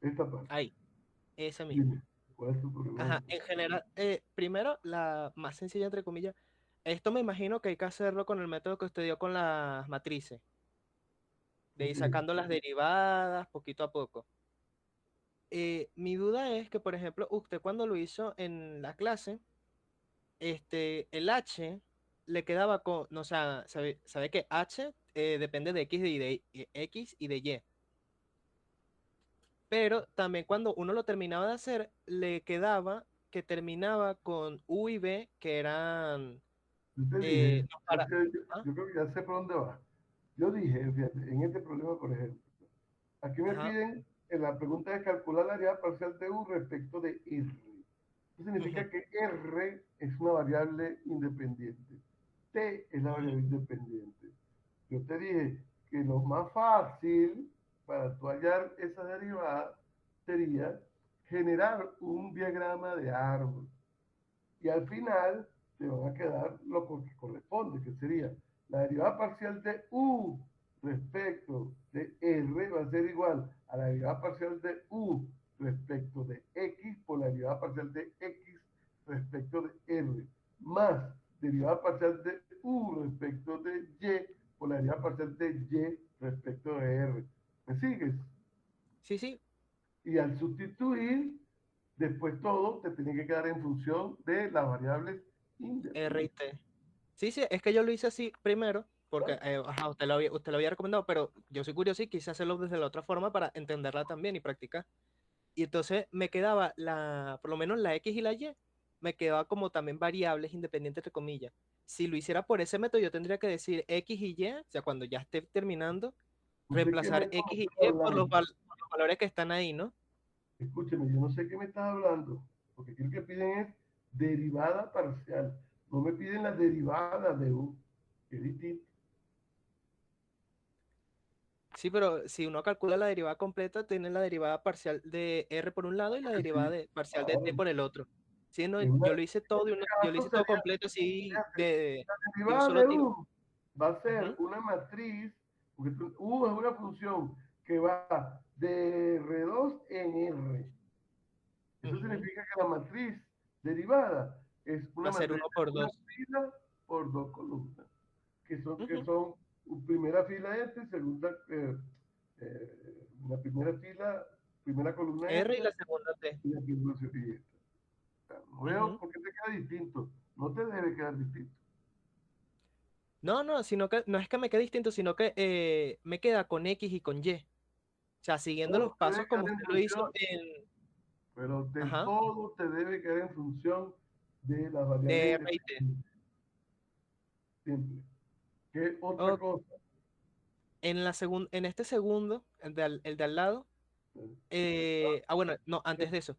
Esta parte. Ahí, ese mismo. Dime, ¿cuál es tu problema? Ajá, en general, primero, la más sencilla, entre comillas, esto me imagino que hay que hacerlo con el método que usted dio con las matrices, de ir Ok. sacando las derivadas poquito a poco. Mi duda es que, por ejemplo, usted cuando lo hizo en la clase, el H le quedaba con, no, o sea, sabe que H depende de X y de Y. Pero también cuando uno lo terminaba de hacer, le quedaba que terminaba con U y B, que eran Yo te dije, no para. ¿Ah? yo creo que ya sé por dónde va. Yo dije, fíjate, en este problema, por ejemplo, aquí me Ajá. piden, en la pregunta de calcular la variable parcial de U respecto de R. Eso significa Ujú, que R es una variable independiente. T es la ujú. variable independiente. Yo te dije que lo más fácil para tú hallar esa derivada sería generar un diagrama de árbol. Y al final te van a quedar lo que corresponde, que sería la derivada parcial de U respecto de R va a ser igual a la derivada parcial de U respecto de X por la derivada parcial de X respecto de R, más derivada parcial de U respecto de Y por la derivada parcial de Y respecto de R. ¿Me sigues? Sí, sí, Y al sustituir, después todo te tiene que quedar en función de las variables R y independientes. T. Sí, sí, es que yo lo hice así primero, porque ¿Verdad? ajá, usted lo había recomendado, pero yo soy curioso y quise hacerlo desde la otra forma para entenderla también y practicar. Y entonces me quedaba por lo menos la X y la Y, me quedaba como también variables independientes, entre comillas. Si lo hiciera por ese método, yo tendría que decir X y Y, o sea, cuando ya esté terminando, No sé qué reemplazar método X y estás Y por hablando. por los valores que están ahí, ¿no? Escúcheme, yo no sé qué me estás hablando, porque aquí lo que piden es derivada parcial. No me piden la derivada de U, que es distinto. Sí, pero si uno calcula la derivada completa, tiene la derivada parcial de R por un lado y la Que derivada sí. parcial de T Ahora, por el otro. Sí, no, en yo lo hice todo yo lo caso hice todo sería, completo así fíjate, la de un derivada solo de tiro. U va a ser Ujú, una matriz, porque U es una función que va de R2 en R. Eso ujú. significa que la matriz derivada es Va una a ser matriz uno de por una dos. fila por dos columnas, que Ujú. son primera fila y segunda, la primera fila, primera columna R y la esta segunda T. y la segunda y esta. O sea, no veo Ujú. por qué te queda distinto. No te debe quedar distinto. No, no, sino que no es que me quede distinto, sino que me queda con X y con Y. O sea, siguiendo Todo los te debe pasos como quedar en usted lo hizo función, pero de ajá, todo te debe quedar en función de las de variables R y T. independientes. Siempre. ¿Qué otra Ok. cosa? en este segundo, el de al lado, bueno, no, antes de eso.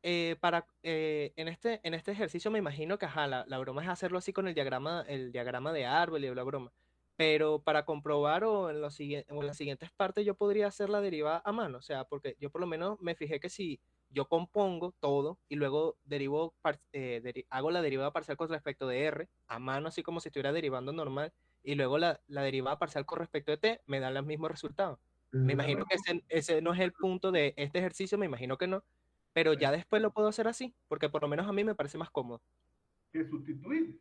En este ejercicio me imagino que ajá, la broma es hacerlo así con el diagrama de árbol y la broma. Pero para comprobar o o en las siguientes partes yo podría hacer la derivada a mano. O sea, porque yo por lo menos me fijé que si yo compongo todo y luego hago la derivada parcial con respecto de R a mano, así como si estuviera derivando normal, y luego la derivada parcial con respecto de T, me dan los mismos resultados. Me imagino que ese no es el punto de este ejercicio, me imagino que no, pero ya después lo puedo hacer así, porque por lo menos a mí me parece más cómodo. Que sustituir.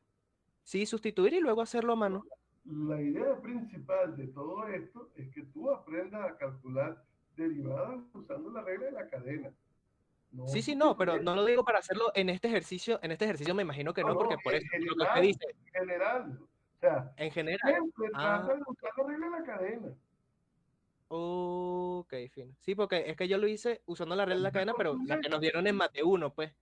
Sí, sustituir y luego hacerlo a mano. La idea principal de todo esto es que tú aprendas a calcular derivadas usando la regla de la cadena. No Sí, sí, no, pero sustituir. no lo digo para hacerlo en este ejercicio me imagino que No, no, no, porque por eso, lo que usted general, dice, general. O sea, en general. siempre Ah, trata de usar la regla de la cadena. ok, fino. Sí, porque es que yo lo hice usando la regla de No la te cadena, pero la confundes. que nos dieron en Mate 1, pues,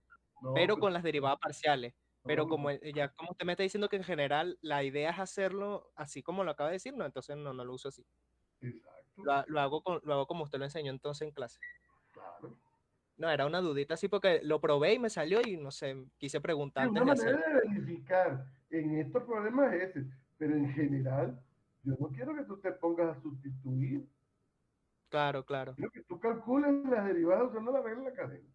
No, pero pues, con las derivadas parciales. Pero no, como no. ya como usted me está diciendo que en general la idea es hacerlo así como lo acaba de decir, no, entonces no lo uso así. Exacto, Lo hago como usted lo enseñó entonces en clase. claro. No, era una dudita así porque lo probé y me salió y no sé, quise Sí, preguntar una antes de manera hacerlo. de verificar en estos problemas es ese, pero en general, yo no quiero que tú te pongas a sustituir, Claro, claro, quiero que tú calcules las derivadas usando la regla de la cadena.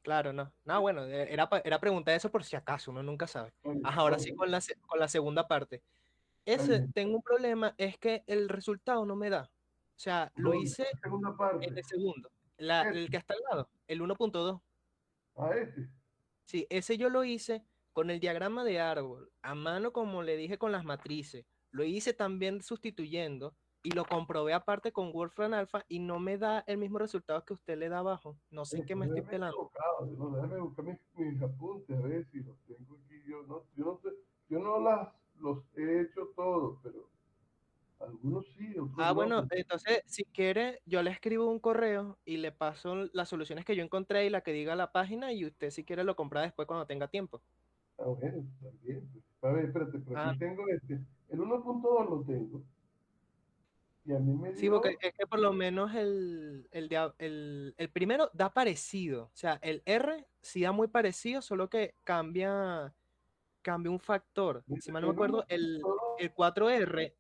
claro, no. No, bueno, era preguntar eso por si acaso, uno nunca sabe. Oye, Ajá, ahora sí oye, con la segunda parte. está bien. Tengo un problema, es que el resultado no me da. O sea, lo ¿Dónde? hice La segunda en parte. el segundo, el Este, que está al lado, el 1.2. a este. Sí, ese yo lo hice con el diagrama de árbol, a mano como le dije con las matrices. Lo hice también sustituyendo y lo comprobé aparte con Wolfram Alpha y no me da el mismo resultado que usted le da abajo. No sé en qué me Puede estoy haberme pelando. equivocado, no, déjame buscar mis apuntes, a ver si los tengo aquí. Yo no sé, yo no los he hecho todos, pero algunos sí, otros Ah, no. bueno, entonces si quiere, yo le escribo un correo y le paso las soluciones que yo encontré y la que diga la página y usted si quiere lo compra después cuando tenga tiempo. Ah, bueno, también. Pues. A ver, espérate, por aquí Ah, tengo este. El 1.2 lo tengo. Y a mí me sí, porque dio. es que por lo menos el primero da parecido. O sea, el R sí da muy parecido, solo que cambia un factor. Si mal no me El acuerdo, 1.2, el 4R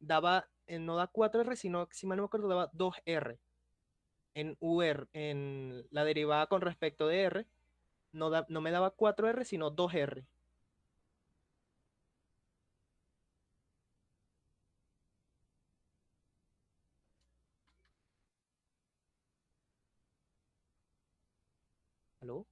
no da 4R, sino, si mal no me acuerdo, daba 2R. En UR, en la derivada con respecto de R, no me daba 4R, sino 2R. ¿Aló?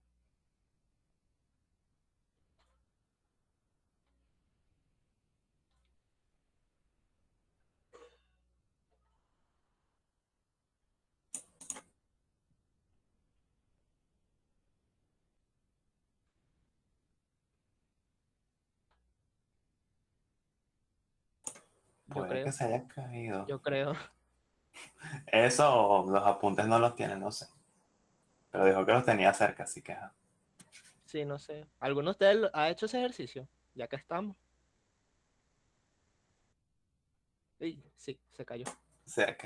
Yo Puede que creo, se haya caído. yo creo. Eso o los apuntes no los tiene, no sé. Pero dijo que los tenía cerca, así que ajá. Sí, no sé. ¿Alguno de ustedes ha hecho ese ejercicio? Ya que estamos. Sí, se cayó. Cerca.